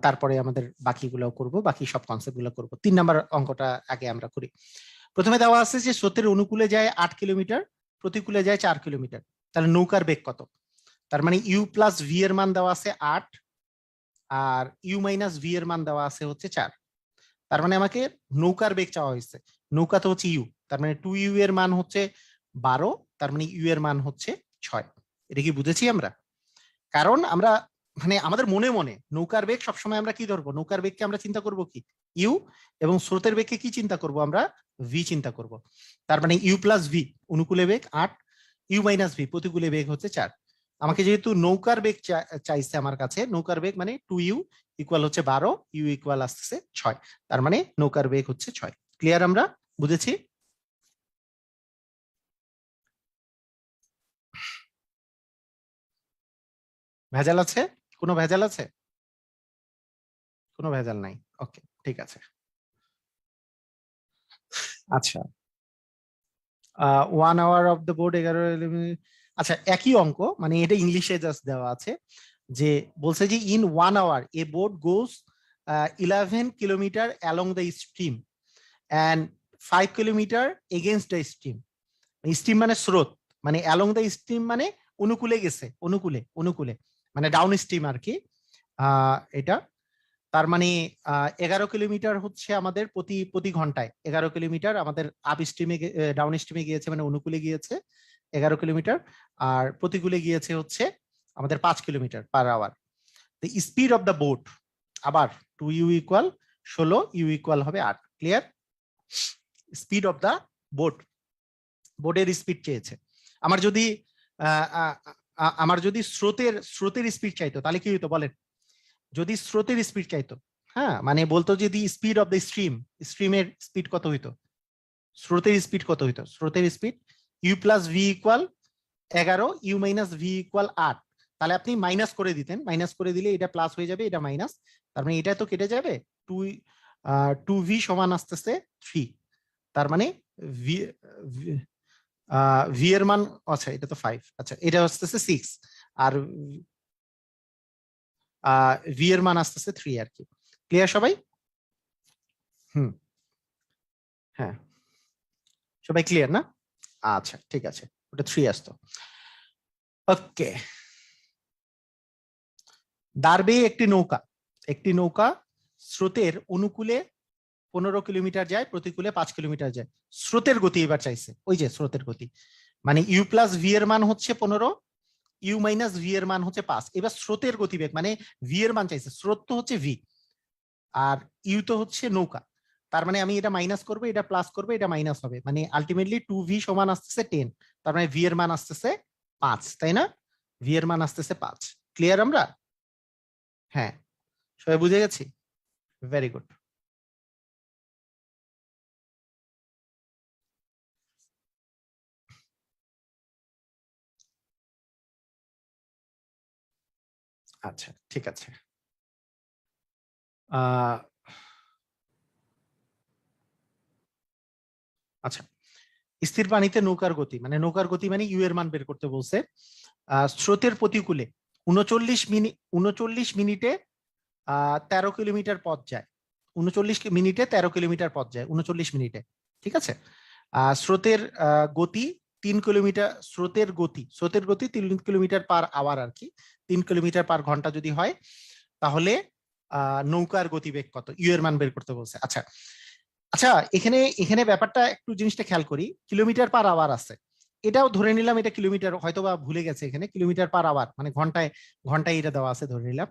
তারপরে আমাদের বাকিগুলো করব, বাকি সব কনসেপ্ট গুলো করবো। 3 নাম্বার অঙ্কটা আগে আমরা করি। প্রথমে দেওয়া আছে যে স্রোতের অনুকূলে যায় 8 কিলোমিটার, প্রতিকূলে যায় 4 কিলোমিটার। তাহলে নৌকার বেগ কত? তার মানে ইউ প্লাস ভি এর মান দেওয়া আছে 8, আর ইউ মাইনাস ভি এর মান দেওয়া আছে হচ্ছে 4। তার মানে আমাকে নৌকার বেগ চাওয়া হয়েছে। নৌকা তো হচ্ছে ইউ, তার মানে 2u এর মান হচ্ছে 12, তার মানে ইউ এর মান হচ্ছে 6। এটা কি বুঝেছি আমরা? কারণ আমরা মানে আমাদের মনে মনে নৌকার বেগ সবসময় আমরা কি ধরবো? নৌকার বেগকে আমরা চিন্তা করব কি? ইউ। এবং স্রোতের বেগকে কি চিন্তা করব আমরা? ভি চিন্তা করব। তার মানে ইউ প্লাস ভি, অনুকূলে বেগ 8, ইউ মাইনাস ভি, প্রতিকূলে বেগ হচ্ছে 4। আমাকে যেহেতু নৌকার বেগ চাইছে আমার কাছে, নৌকার বেগ মানে 2u ইকুয়াল হচ্ছে 12, ইউ ইকুয়াল আসছে 6। তার মানে নৌকার বেগ হচ্ছে 6। ক্লিয়ার? আমরা বুঝেছি? ভেজাল আছে? কোনো ভেজাল আছে? কোনো ভেজাল নাই। ওকে, ঠিক আছে। আচ্ছা, 1 আওয়ার অফ দ্য বোর্ড 11 11। আচ্ছা, একই অঙ্ক, মানে এটা ইংলিশে জাস্ট দেওয়া আছে, যে বলছে যে in 1 hour a boat goes 11 kilometre along the stream and 5 kilometre against the stream. Stream মানে স্রোত, মানে অ্যালং দ্য স্ট্রিম মানে অনুকূলে গেছে, অনুকূলে অনুকূলে, মানে ডাউন স্ট্রিম আর কি। এটা তার মানে 11 কিলোমিটার হচ্ছে আমাদের প্রতি প্রতি ঘন্টায় 11 কিলোমিটার আমাদের আপ স্ট্রিমে, ডাউন স্ট্রিমে গিয়েছে, মানে অনুকূলে গিয়েছে 11 কিলোমিটার, আর প্রতিকূলে গিয়েছে হচ্ছে আমাদের 5 kilometre per hour. The speed of the boat, আবার 2u = 16, ইউ ইকুয়াল হবে 8। Clear? Speed of the boat, বোটের স্পিড চেয়েছে। আমার যদি আমার যদি স্রোতের স্রোতের স্পিড চাইতো তাহলে কি হতো বলেন? যদি স্রোতের স্পিড চাইতো, হ্যাঁ, মানে বলতো যদি স্পিড অফ দ্য স্ট্রিম, স্ট্রিমের স্পিড কত হইতো, স্রোতের স্পিড কত হইতো, স্রোতের স্পিড u+v=11, u-v=8। তাহলে আপনি মাইনাস করে দিতেন, মাইনাস করে দিলে এটা প্লাস হয়ে যাবে, এটা মাইনাস, তার মানে এটা তো কেটে যাবে। টু 2v সমান আসতেছে 3। তার মানে ভি ভি এর মান, আচ্ছা এটা তো 5, আচ্ছা এটা আসতেছে 6, আর ভি এর মান আসতেছে 3 আর কি। ক্লিয়ার সবাই? হুম, হ্যাঁ, সবাই ক্লিয়ার না? আচ্ছা ঠিক আছে, ওটা 3 আসতো। ওকে, দাঁড়বে একটি নৌকা, একটি নৌকা স্রোতের অনুকূলে 15 কিলোমিটার যায়, প্রতিকূলে 5 কিলোমিটার যায়। স্রোতের গতি এবার চাইছে, ওই যে স্রোতের গতি, মানে u+v এর মান হচ্ছে 15, u-v এর মান হচ্ছে 5। এবার স্রোতের গতিবেগ মানে ভি এর মান চাইছে, স্রোত তো হচ্ছে ভি, আর ইউ তো হচ্ছে নৌকা। তার মানে আমি এটা মাইনাস করবো, এটা প্লাস করবো, এটা মাইনাস হবে, মানে আলটিমেটলি 2v সমান আসতেছে 10। তার মানে ভি এর মান আসতেছে 5, তাই না? ভি এর মান আসতেছে 5। ক্লিয়ার আমরা? হ্যাঁ, সবাই বুঝে গেছি? Very good. আচ্ছা ঠিক আছে। আহ আচ্ছা, স্থির পানিতে নৌকার গতি, মানে নৌকার গতি মানে ইউ এর মান বের করতে বলছে। স্রোতের প্রতিকূলে 39 মিনিটে 13 কিলোমিটার পথ যায়। 39 মিনিটে 13 কিলোমিটার পথ যায়, 39 মিনিটে। ঠিক আছে। স্রোতের গতি 3 কিলোমিটার, স্রোতের গতি 3 কিলোমিটার পার আওয়ার আর কি, 3 কিলোমিটার পার ঘন্টা যদি হয়, তাহলে নৌকার গতিবেগ কত, ইউ এর মান বের করতে বলছে। আচ্ছা আচ্ছা, এখানে এখানে ব্যাপারটা একটু জিনিসটা খেয়াল করি, কিলোমিটার পার আওয়ার আছে, এটাও ধরে নিলাম এটা কিলোমিটার, হয়তোবা ভুলে গেছে এখানে, কিলোমিটার পার আওয়ার মানে ঘন্টায়, ঘন্টায় এটা দেওয়া আছে ধরে নিলাম।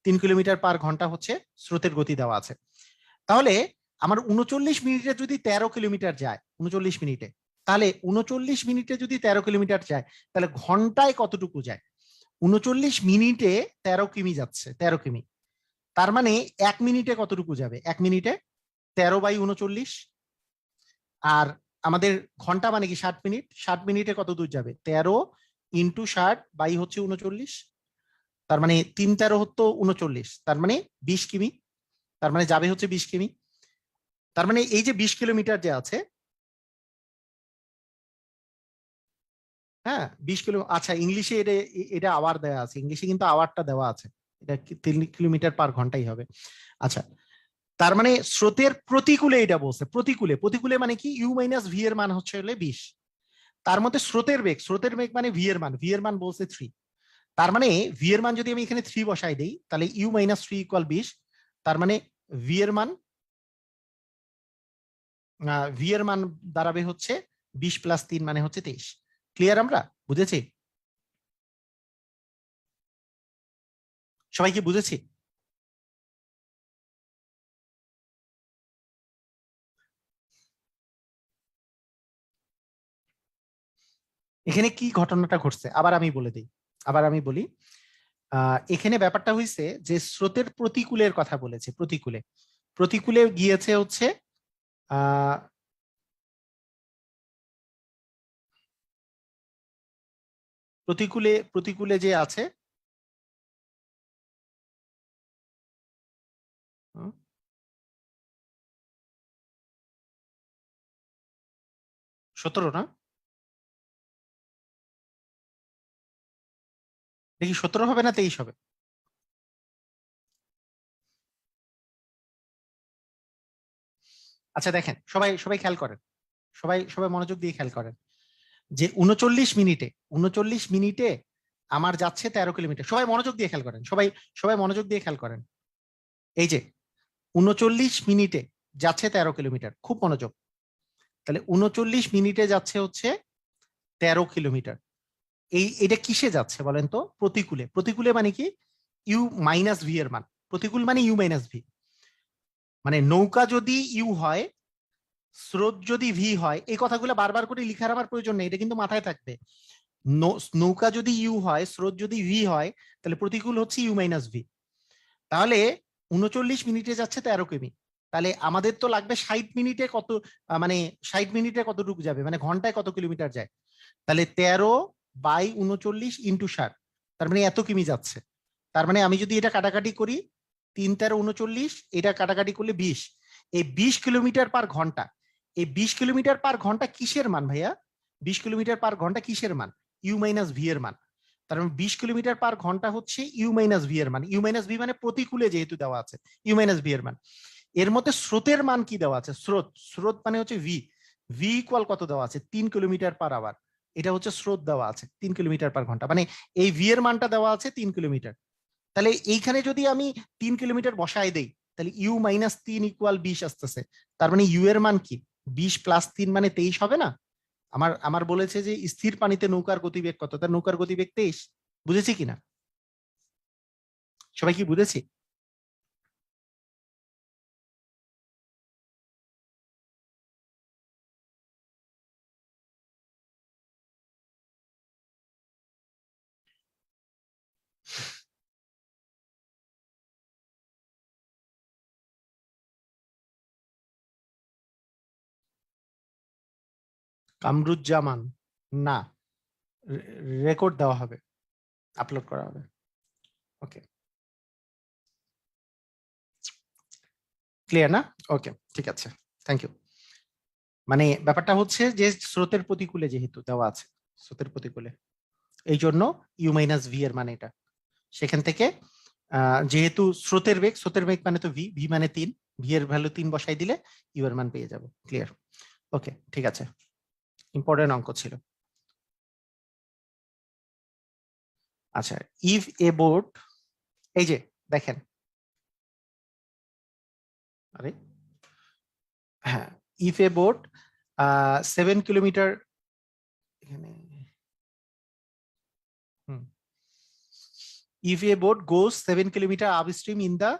3 কিলোমিটার পার ঘন্টা হচ্ছে স্রোতের গতি দেওয়া আছে। তাহলে আমার 39 মিনিটে যদি 13 কিলোমিটার যায়, 39 মিনিটে, তাহলে 39 মিনিটে যদি 13 কিলোমিটার যায়, তাহলে ঘন্টায় কতটুকু যায়? 39 মিনিটে 13 কিমি যাচ্ছে, 13 কিমি। তার মানে 1 মিনিটে কতটুকু যাবে? 1 মিনিটে 13/39। আর আমাদের ঘন্টা মানে কি 60 মিনিট, 60 মিনিটে কত দূর যাবে? 13 × 60/39। তার মানে 3 × 13 = 39, তার মানে 20 কিমি। তার মানে যাবে হচ্ছে 20 কিমি। তার মানে এই যে 20 কিলোমিটার যে আছে, হ্যাঁ 20 কিলো, আচ্ছা ইংলিশে এটা, এটা আওয়ার দেওয়া আছে, ইংলিশে কিন্তু আওয়ারটা দেওয়া আছে, এটা 3 কিলোমিটার পার ঘন্টাই হবে। আচ্ছা, তার মানে স্রোতের প্রতিকূলে এটা বলছে, প্রতিকূলে, প্রতিকূলে মানে কি u-v এর মান হচ্ছে হলে 20। তার মধ্যে স্রোতের বেগ, স্রোতের বেগ মানে ভি এর মান, ভি এর মান বলছে 3। তার মানে ভি এর মান যদি আমি এখানে 3 বসাই দেই, তাহলে u-3 = 20। তার মানে ভি এর মান, ভি এর মান দাঁড়াবে হচ্ছে 20 + 3 মানে হচ্ছে 23। ক্লিয়ার আমরা? বুঝেছি? সবাই কি বুঝেছি? এখানে কি ঘটনাটা ঘটছে আবার আমি বলে দিই, আবার আমি বলি। এখানে ব্যাপারটা হয়েছে যে স্রোতের প্রতিকূলের কথা বলেছে, প্রতিকূলে, প্রতিকূলে গিয়েছে হচ্ছে আহ প্রতিকূলে, প্রতিকূলে যে আছে, হুম, 17 না? দেখি 17 হবে না 23 হবে? আচ্ছা দেখেন, সবাই সবাই খেয়াল করেন, সবাই সবাই মনোযোগ দিয়ে খেয়াল করেন, যে 39 মিনিটে, 39 মিনিটে আমার যাচ্ছে 13 কিলোমিটার। সবাই মনোযোগ দিয়ে খেয়াল করেন, সবাই সবাই মনোযোগ দিয়ে খেয়াল করেন। এই যে 39 মিনিটে যাচ্ছে 13 কিলোমিটার, খুব মনোযোগ। তাহলে 39 মিনিটে যাচ্ছে হচ্ছে 13 কিলোমিটার। এটা কিসে যাচ্ছে বলেন তো? প্রতিকূলে। প্রতিকূলে মানে কি? ইউ মাইনাস ভি এর মান। প্রতিকূল মানে ইউ মাইনাস ভি। মানে নৌকা যদি ইউ হয়, স্রোত যদি ভি হয়, এই কথাগুলো বারবার করে লিখার আমার প্রয়োজন নেই, এটা কিন্তু মাথায় থাকবে। নৌকা যদি ইউ হয়, স্রোত যদি ভি হয়, তাহলে প্রতিকূল হচ্ছে ইউ মাইনাস ভি। তাহলে 39 মিনিটে যাচ্ছে 13 কিমি। তাহলে আমাদের তো লাগবে 60 মিনিটে কত, মানে 60 মিনিটে কতটুকু যাবে, মানে ঘন্টায় কত কিলোমিটার যায়। তাহলে 13/39 × 60, তার মানে এত কিমি যাচ্ছে। তার মানে আমি যদি এটা কাটাকাটি করি, 3 × 13 = 39, এটা কাটাকাটি করলে 20। এই 20 কিলোমিটার পার ঘন্টা, এই 20 কিলোমিটার পার ঘন্টা কিসের মান ভাইয়া? 20 কিলোমিটার পার ঘন্টা কিসের মান? ইউ মাইনাস ভি এর মান। তার মানে 20 কিলোমিটার পার ঘন্টা হচ্ছে ইউ মাইনাস ভি এর মান। ইউ মাইনাস ভি মানে প্রতিকূলে যেহেতু দেওয়া আছে, ইউ মাইনাস ভি এর মান। এর মধ্যে স্রোতের মান কি দেওয়া আছে? স্রোত, স্রোত মানে হচ্ছে ভি। ভি ইকুয়াল কত দেওয়া আছে? 3 কিলোমিটার পার আওয়ার। এটা হচ্ছে স্রোত দেওয়া আছে 3 কিলোমিটার পার ঘন্টা, মানে এই ভি এর মানটা দেওয়া আছে 3 কিলোমিটার। তাহলে এইখানে যদি আমি 3 কিলোমিটার বসায় দেই, তাহলে ইউ মাইনাস 3 = 20 আসতেছে। তার মানে ইউ এর মান কি? 20 + 3 মানে 23 হবে না? আমার আমার বলেছে যে স্থির পানিতে নৌকার গতিবেগ কত, তার নৌকার গতিবেগ 23। বুঝেছি কিনা? সবাই কি বুঝেছি? কামরুজ্জামান? না, রেকর্ড দেওয়া হবে, আপলোড করা হবে। ওকে, ক্লিয়ার না? ওকে, ঠিক আছে, থ্যাংক ইউ। মানে ব্যাপারটা হচ্ছে যে স্রোতের প্রতিকূলে যেহেতু দেওয়া আছে, স্রোতের প্রতিকূলে, এই জন্য ইউ মাইনাস ভি এর মানে এটা। সেখান থেকে যেহেতু স্রোতের বেগ, স্রোতের বেগ মানে তো ভি, ভি মানে 3, ভি এর ভ্যালু 3 বসাই দিলে ইউ এর মান পেয়ে যাবো। ক্লিয়ার? ওকে, ঠিক আছে, ইম্পর্টেন্ট অঙ্ক ছিল। আচ্ছা, ইফ এ বোট, এই যে দেখেন, আরে হ্যাঁ, ইফ এ বোট 7 কিলোমিটার, এখানে হুম, if a boat goes 7 kilometer upstream in the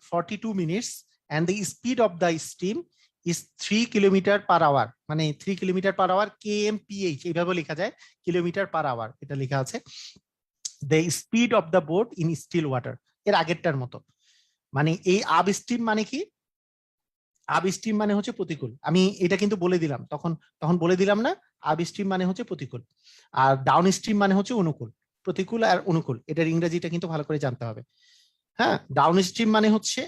42 minutes and the speed of the stream is 3 kilometre per hour, মানে 3 কিলোমিটার পার আওয়ার kmph এইভাবে লেখা যায়, কিলোমিটার পার আওয়ার এটা লেখা আছে। The speed of the boat in still water, এর আগেরটার মতো। মানে এই আপ স্ট্রিম মানে কি? আপ স্ট্রিম মানে হচ্ছে প্রতিকূল। আমি এটা কিন্তু বলে দিলাম তখন, তখন বলে দিলাম না? আপ স্ট্রিম মানে হচ্ছে প্রতিকূল, আর ডাউন স্ট্রিম মানে হচ্ছে অনুকূল। প্রতিকূল আর অনুকূল, এটার ইংরেজিটা কিন্তু ভালো করে জানতে হবে। হ্যাঁ, ডাউন স্ট্রিম মানে হচ্ছে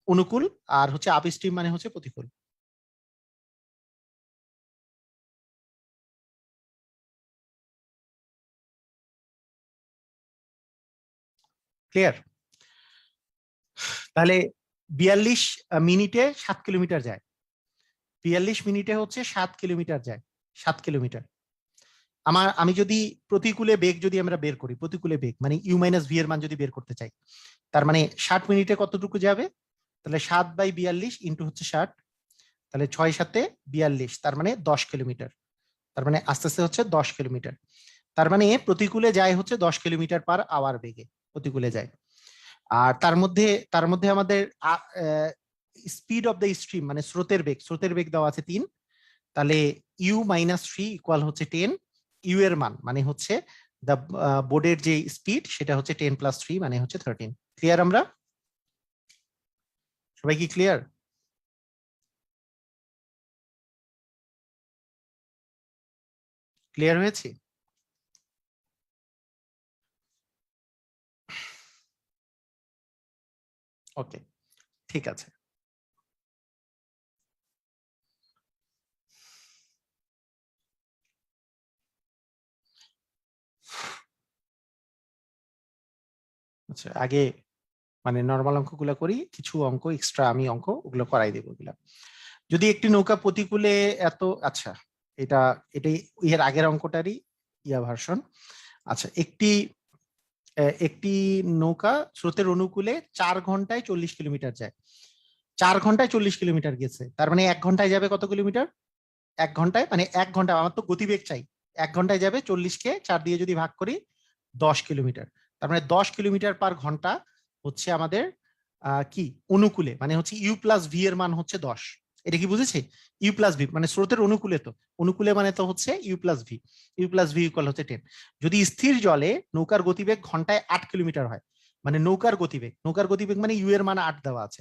অনুকূল, আর হচ্ছে আপ স্ট্রিম মানে হচ্ছে প্রতিকূল। ক্লিয়ার? তাহলে 42 মিনিটে 7 কিলোমিটার যায়, 42 মিনিটে হচ্ছে 7 কিলোমিটার যায়, 7 কিলোমিটার। আমি যদি প্রতিকূলে বেগ যদি আমরা বের করি, প্রতিকূলে বেগ মানে ইউ মাইনাস ভি এর মান যদি বের করতে চাই, তার মানে 60 মিনিটে কতটুকু যাবে? তাহলে 7/42 ইন্টু হচ্ছে 60, তাহলে 6 × 7 = 42, তার মানে 10 কিলোমিটার। তার মানে আস্তে আস্তে হচ্ছে 10 কিলোমিটার। তার মানে প্রতিকূলে যায় হচ্ছে 10 কিলোমিটার পার আওয়ার বেগে, প্রতিকূলে যায়। আর তার মধ্যে আমাদের স্পিড অফ দ্য স্ট্রিম মানে স্রোতের বেগ, স্রোতের বেগ দেওয়া আছে 3। তাহলে u - 3 = হচ্ছে 10। ইউ এর মান মানে হচ্ছে দ্য বোর্ডের যে স্পিড সেটা হচ্ছে 10 + 3 মানে হচ্ছে 13। ক্লিয়ার? আমরা সবাই কি ক্লিয়ার? ক্লিয়ার হয়েছে? ওকে, ঠিক আছে। আচ্ছা আগে মানে নর্মাল অঙ্কগুলো করি, কিছু অঙ্ক এক্সট্রা আমি অঙ্ক ওগুলো করাই দেবো ওগুলা। যদি একটি নৌকা প্রতিকূলে এত, আচ্ছা এটা এটাই এর আগের অঙ্কটারই ভার্সন। আচ্ছা একটি নৌকা স্রোতের অনুকূলে 4 ঘন্টায় 40 কিলোমিটার যায়। 4 ঘন্টায় 40 কিলোমিটার গেছে, তার মানে 1 ঘন্টায় যাবে কত কিলোমিটার? 1 ঘন্টায় মানে 1 ঘন্টা, আমার তো গতিবেগ চাই। 1 ঘন্টায় যাবে 40কে 4 দিয়ে যদি ভাগ করি 10 কিলোমিটার। তার মানে 10 কিলোমিটার/ঘন্টা হচ্ছে আমাদের কি অনুকূলে, মানে হচ্ছে ইউ প্লাস ভি এর মান হচ্ছে 10। এটা কি বুঝেছি? ইউ প্লাস ভি মানে স্রোতের অনুকূলে, তো অনুকূলে মানে তো হচ্ছে u plus v. U plus V equal হচ্ছে 10। যদি স্থির জলে নৌকার গতিবেগ ঘন্টায় 8 কিলোমিটার হয়, মানে নৌকার গতিবেগ মানে ইউ এর মান 8 দেওয়া আছে,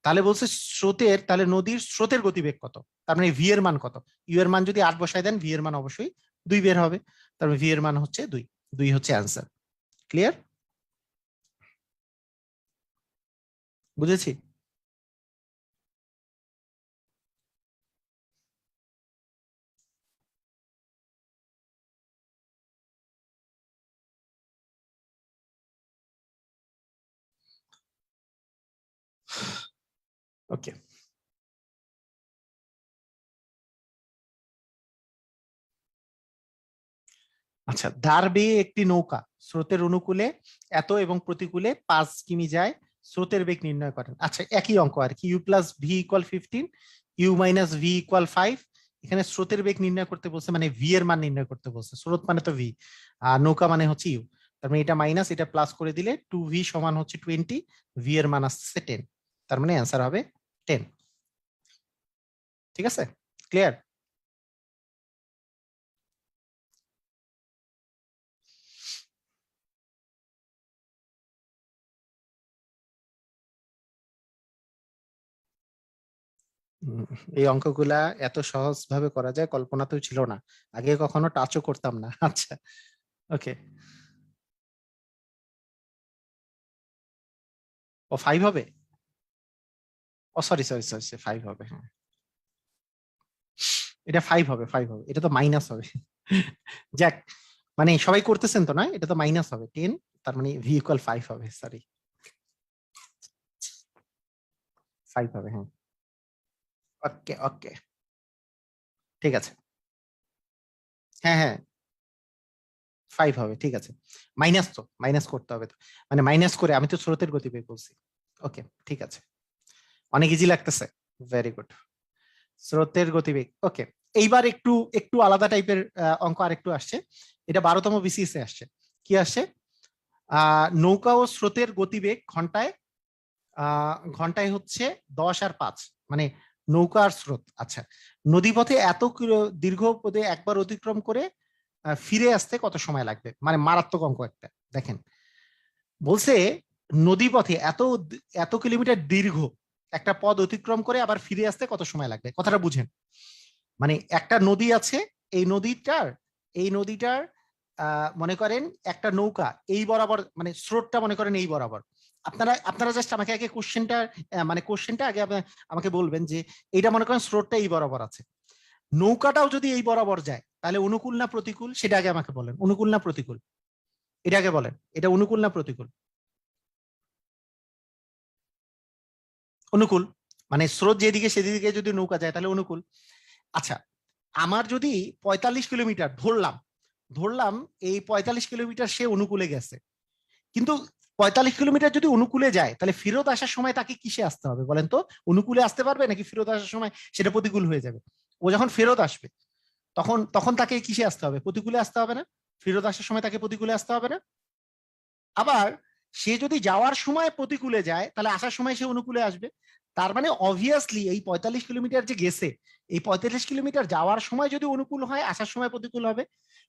তাহলে বলছে স্রোতের, তাহলে নদীর স্রোতের গতিবেগ কত? তার মানে ভি এর মান কত? ইউ এর মান যদি 8 বসায় দেন, ভি এর মান অবশ্যই 2 বের হবে। তার মানে ভি এর মান হচ্ছে 2। 2 হচ্ছে অ্যান্সার। ক্লিয়ার? বুঝেছি? ওকে। আচ্ছা, দাঁড় বেয়ে একটি নৌকা স্রোতের অনুকূলে এত এবং প্রতিকূলে 5 কিমি যায়, স্রোতের বেগ নির্ণয় করেন। আচ্ছা, একই অঙ্ক আর কি, u plus V equal 15, u minus V equal 5। এখানে স্রোতের বেগ নির্ণয় করতে বলছে, মানে ভি এর মান নির্ণয় করতে বলছে। স্রোত মানে তো ভি, আর নৌকা মানে হচ্ছে ইউ। তার মানে এটা মাইনাস এটা প্লাস করে দিলে 2v সমান হচ্ছে 20, ভি এর মান আসছে 10। তার মানে অ্যান্সার হবে 10। ঠিক আছে? ক্লিয়ার? উম, এই অঙ্কগুলা এত সহজ ভাবে করা যায় কল্পনাতেও ছিল না, আগে কখনো টাচও করতাম না। আচ্ছা, ওকে। ও 5 হবে? ও সরি সরি সরি, 5 হবে, হ্যাঁ। এটা 5 হবে, 5 হবে, এটা তো মাইনাস হবে। যাক, মানে সবাই করতেছেন তো, নয় এটা তো মাইনাস হবে 10। তার মানে ভি ইকুয়াল 5 হবে, সরি 5 হবে, হ্যাঁ। ওকে ওকে, ঠিক আছে। হ্যাঁ হ্যাঁ, 5 হবে, ঠিক আছে। মাইনাস তো মাইনাস করতে হবে তো, মানে মাইনাস করে আমি তো স্রোতের গতিবেগ বলছি। ওকে, ঠিক আছে। অনেক ইজি লাগতেছে। Very good. স্রোতের গতিবেগ, ওকে। এইবার একটু একটু আলাদা টাইপের অঙ্ক আরেকটু আসছে। এটা 12তম বিসিএস এ আসছে। কি আসছে? নৌকা ও স্রোতের গতিবেগ ঘন্টায় হচ্ছে 10 আর 5, মানে নৌকা আর স্রোত। আচ্ছা, নদীপথে এত দীর্ঘ পথে একবার অতিক্রম করে ফিরে আসতে কত সময় লাগবে? মানে মারাত্মক অঙ্ক একটা, দেখেন। বলছে নদীপথে এত এত কিলোমিটার দীর্ঘ একটা পথ অতিক্রম করে আবার ফিরে আসতে কত সময় লাগবে, কথাটা বুঝেন। মানে একটা নদী আছে, এই নদীটার মনে করেন একটা নৌকা এই বরাবর, মানে স্রোতটা মনে করেন এই বরাবর। আপনারা আপনারা জাস্ট আমাকে আগে কোশ্চেনটা, মানে কোশ্চেনটা আগে আমাকে বলবেন যে এইটা মনে করেন স্রোতটা এই বরাবর আছে, নৌকাটাও যদি এই বরাবর যায় তাহলে অনুকূল না প্রতিকূল, সেটা আগে আমাকে বলেন। অনুকূল না প্রতিকূল, এটা আগে বলেন। এটা অনুকূল না প্রতিকূল? অনুকূল। মানে স্রোত যেদিকে সেদিকে যদি নৌকা যায় তাহলে অনুকূল। আচ্ছা, আমার যদি 45 কিলোমিটার ধরলাম, ধরলাম এই 45 কিলোমিটার সে অনুকূলে গেছে, কিন্তু 45 কিলোমিটার যদি অনুকূলে যায় তাহলে ফেরত আসার সময় তাকে কিসে আসতে হবে বলেন তো? অনুকূলে আসতে পারবে নাকি ফেরত আসার সময় সেটা প্রতিকূল হয়ে যাবে? ও যখন ফেরত আসবে তখন তখন তাকে কিসে আসতে হবে? প্রতিকূলে আসতে হবে না? ফেরত আসার সময় তাকে প্রতিকূলে আসতে হবে না? আবার সে যদি যাওয়ার সময় প্রতিকূলে যায় তাহলে আসার সময় সে অনুকূলে আসবে। তার মানে অবভিয়াসলি এই 45 কিলোমিটার যে গেছে, এই 45 কিলোমিটার যাওয়ার সময় যদি অনুকূল হয় আসার সময় প্রতিকূল হবে,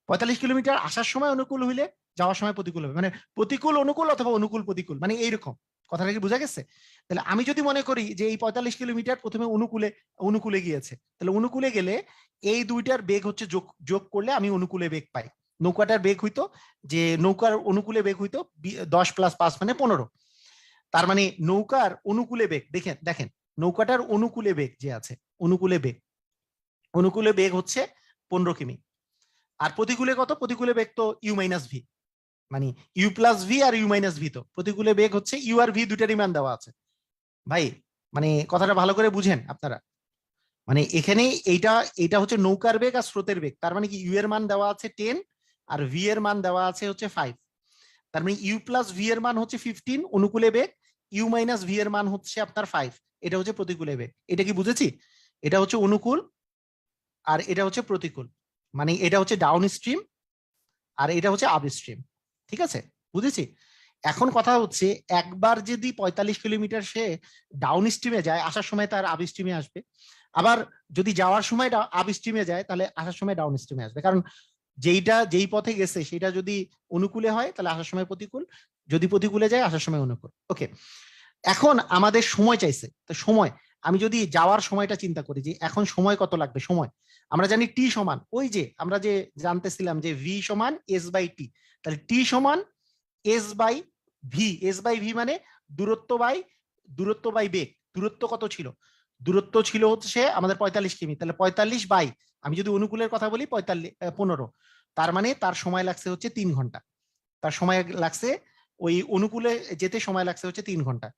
45 কিলোমিটার আসার সময় অনুকূল হইলে যাওয়ার সময় প্রতিকূল হবে। মানে প্রতিকূল অনুকূল অথবা অনুকূল প্রতিকূল, মানে এইরকম। কথাটা কি বোঝা গেছে? তাহলে আমি যদি মনে করি যে এই 45 কিলোমিটার প্রথমে অনুকূলে অনুকূলে গিয়েছে, তাহলে অনুকূলে গেলে এই দুইটার বেগ হচ্ছে যোগ যোগ করলে আমি অনুকূলে বেগ পাই। নৌকাটার বেগ হইতো, যে নৌকার অনুকূলে বেগ হইতো 10 + 5 মানে 15। তার মানে নৌকার অনুকূলে বেগ, দেখেন দেখেন, নৌকাটার অনুকূলে বেগ যে আছে, অনুকূলে বেগ, অনুকূলে বেগ হচ্ছে 15 কিমি। আর প্রতিকূলে কত? প্রতিকূলে বেগ তো ইউ মাইনাস ভি। মানে ইউ প্লাস ভি আর ইউ মাইনাস ভি, তো প্রতিকূলে বেগ হচ্ছে ইউ আর ভি, দুইটারই মান দেওয়া আছে ভাই। মানে কথাটা ভালো করে বুঝেন আপনারা। মানে এখানে এইটা এইটা হচ্ছে নৌকার বেগ আর স্রোতের বেগ, তার মানে কি ইউ এর মান দেওয়া আছে 10 আর ভি এর মান দেওয়া আছে হচ্ছে 5। তার মানে ইউ প্লাস ভি এর মান হচ্ছে 15 অনুকূলে বেগ, ইউ মাইনাস ভি এর মান হচ্ছে আপনার 5, এটা হচ্ছে প্রতিকূলে বেগ। এটা কি বুঝেছি? এটা হচ্ছে অনুকূল আর এটা হচ্ছে প্রতিকূল, মানে এটা হচ্ছে ডাউন স্ট্রিম আর এটা হচ্ছে আপ স্ট্রিম। ঠিক আছে, বুঝেছি। এখন কথা হচ্ছে একবার যদি 45 কিলোমিটার সে ডাউন স্ট্রিমে যায়, আসার সময় তার আপ স্ট্রিমে আসবে। আবার যদি যাওয়ার সময় আপ স্ট্রিমে যায় তাহলে আসার সময় ডাউন স্ট্রিমে আসবে, কারণ যেই পথে গেছে সেটা যদি অনুকূলে হয় তাহলে আসার সময় প্রতিকূল, যদি প্রতিকূলে যায় আসার সময় অনুকূল। ওকে, এখন আমাদের সময় চাইছে, তো সময় আমি যদি যাওয়ার সময়টা চিন্তা করি যে এখন সময় কত লাগবে, সময় আমরা জানি টি সমান, ওই যে আমরা যে জানতেছিলাম যে ভি সমান এস বাই টি, তাহলে টি সমান s by v. S by v মানে দূরত্ব বাই বেগ। দূরত্ব কত ছিল? দূরত্ব ছিল হচ্ছে আমাদের 45 কিমি, তাহলে 45 বাই, আমি যদি অনুকূলের কথা বলি 15, তার মানে তার সময় লাগছে হচ্ছে 3 ঘন্টা। তার সময় লাগছে ওই অনুকূলে যেতে সময় লাগছে হচ্ছে 3 ঘন্টা।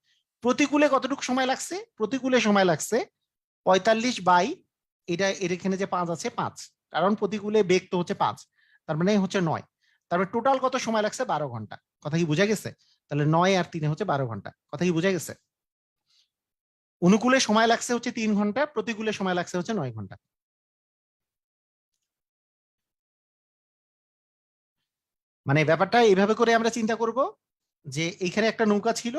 প্রতিকূলে কতটুকু সময় লাগছে? প্রতিকূলে সময় লাগছে 45 বাই, এটা এর এখানে যে 5 আছে 5, কারণ প্রতিকূলে বেগ তো হচ্ছে 5, তার মানে হচ্ছে 9। তারপরে টোটাল কত সময় লাগছে? 12 ঘন্টা। কথা কি বোঝা গেছে? তাহলে 9 আর 3 হচ্ছে 12 ঘন্টা। কথা কি বোঝা গেছে? অনুকূলে সময় লাগছে হচ্ছে 3 ঘন্টা, প্রতিকূলে সময় লাগছে হচ্ছে 9 ঘন্টা। মানে ব্যাপারটা এইভাবে করে আমরা চিন্তা করব যে এইখানে একটা নৌকা ছিল,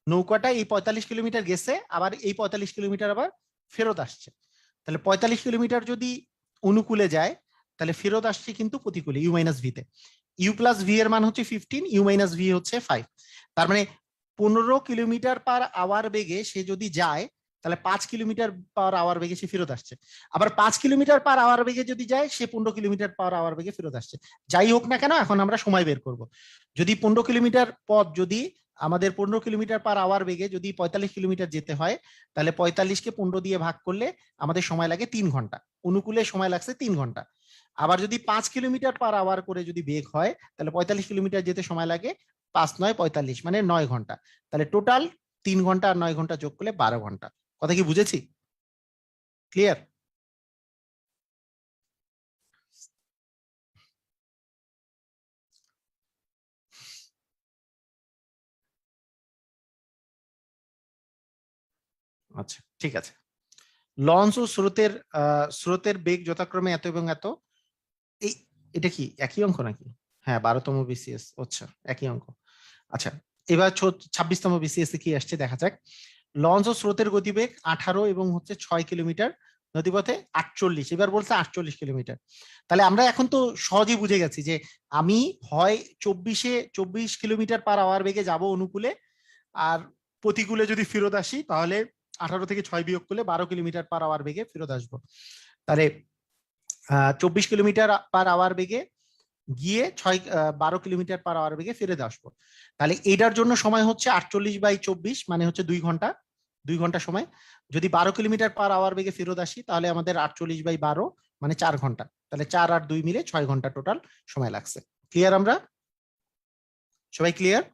নৌকাটা এই 45 কিলোমিটার গেছে, আবার এই 45 কিলোমিটার আবার ফেরত আসছে। তাহলে 45 কিলোমিটার যদি অনুকূলে যায় তাহলে ফেরত আসছে কিন্তু প্রতিকূলে ইউ মাইনাস ভিতে। ইউ প্লাস ভি এর মান হচ্ছে 15, ইউ মাইনাস ভি হচ্ছে 5। তার মানে 15 কিলোমিটার পার আওয়ার বেগে সে যদি যায় তাহলে 5 কিলোমিটার পার আওয়ার বেগে সে ফেরত আসছে। আবার 5 কিলোমিটার পার আওয়ার বেগে যদি যায় সে 15 কিলোমিটার পার আওয়ার বেগে ফেরত আসছে। যাই হোক না কেন, এখন আমরা সময় বের করব। যদি 15 কিলোমিটার পথ যদি আমাদের 15 কিলোমিটার পার আওয়ার বেগে যদি 45 কিলোমিটার যেতে হয়, তাহলে 45কে 15 দিয়ে ভাগ করলে আমাদের সময় লাগে 3 ঘন্টা। অনুকূলে সময় লাগছে 3 ঘন্টা। আবার যদি 5 কিলোমিটার পার আওয়ার করে যদি বেগ হয় তাহলে 45 কিলোমিটার যেতে সময় লাগে 5 9 45, মানে 9 ঘন্টা। তাহলে টোটাল 3 ঘন্টা আর 9 ঘন্টা যোগ করলে 12 ঘন্টা। কথা কি বুঝেছি? ক্লিয়ার? আচ্ছা, ঠিক আছে। লঞ্চ ও স্রোতের বেগ যথাক্রমে এত এবং এত। এই এটা কি একই অঙ্ক নাকি? হ্যাঁ, 12তম বিসিএস, আচ্ছা একই অঙ্ক। আচ্ছা, এবার 26তম বিসিএস এ কি আসছে দেখা যাক। লঞ্চ ও স্রোতের গতিবেগ 18 এবং হচ্ছে 6 কিলোমিটার, নদীপথে 48, এবার বলছে 48 কিলোমিটার। তাহলে আমরা এখন তো সহজেই বুঝে গেছি যে আমি হয় 24 কিলোমিটার পার আওয়ার বেগে যাব অনুকূলে, আর প্রতিকূলে যদি ফেরত আসি তাহলে 18 থেকে 6 বিয়োগ করলে 12 কিলোমিটার পার আওয়ার বেগে ফেরত আসবো। তাহলে 24 কিলোমিটার পার আওয়ার বেগে গিয়ে 12 কিলোমিটার পার আওয়ার বেগে ফেরত আসবো। তাহলে এটার জন্য সময় হচ্ছে 48/24, মানে হচ্ছে 2 ঘন্টা। 2 ঘন্টা সময়। যদি 12 কিলোমিটার পার আওয়ার বেগে ফেরত আসি তাহলে আমাদের 48/12, মানে 4 ঘন্টা। তাহলে 4 আর 2 মিলে 6 ঘন্টা টোটাল সময় লাগছে। ক্লিয়ার? আমরা সবাই ক্লিয়ার?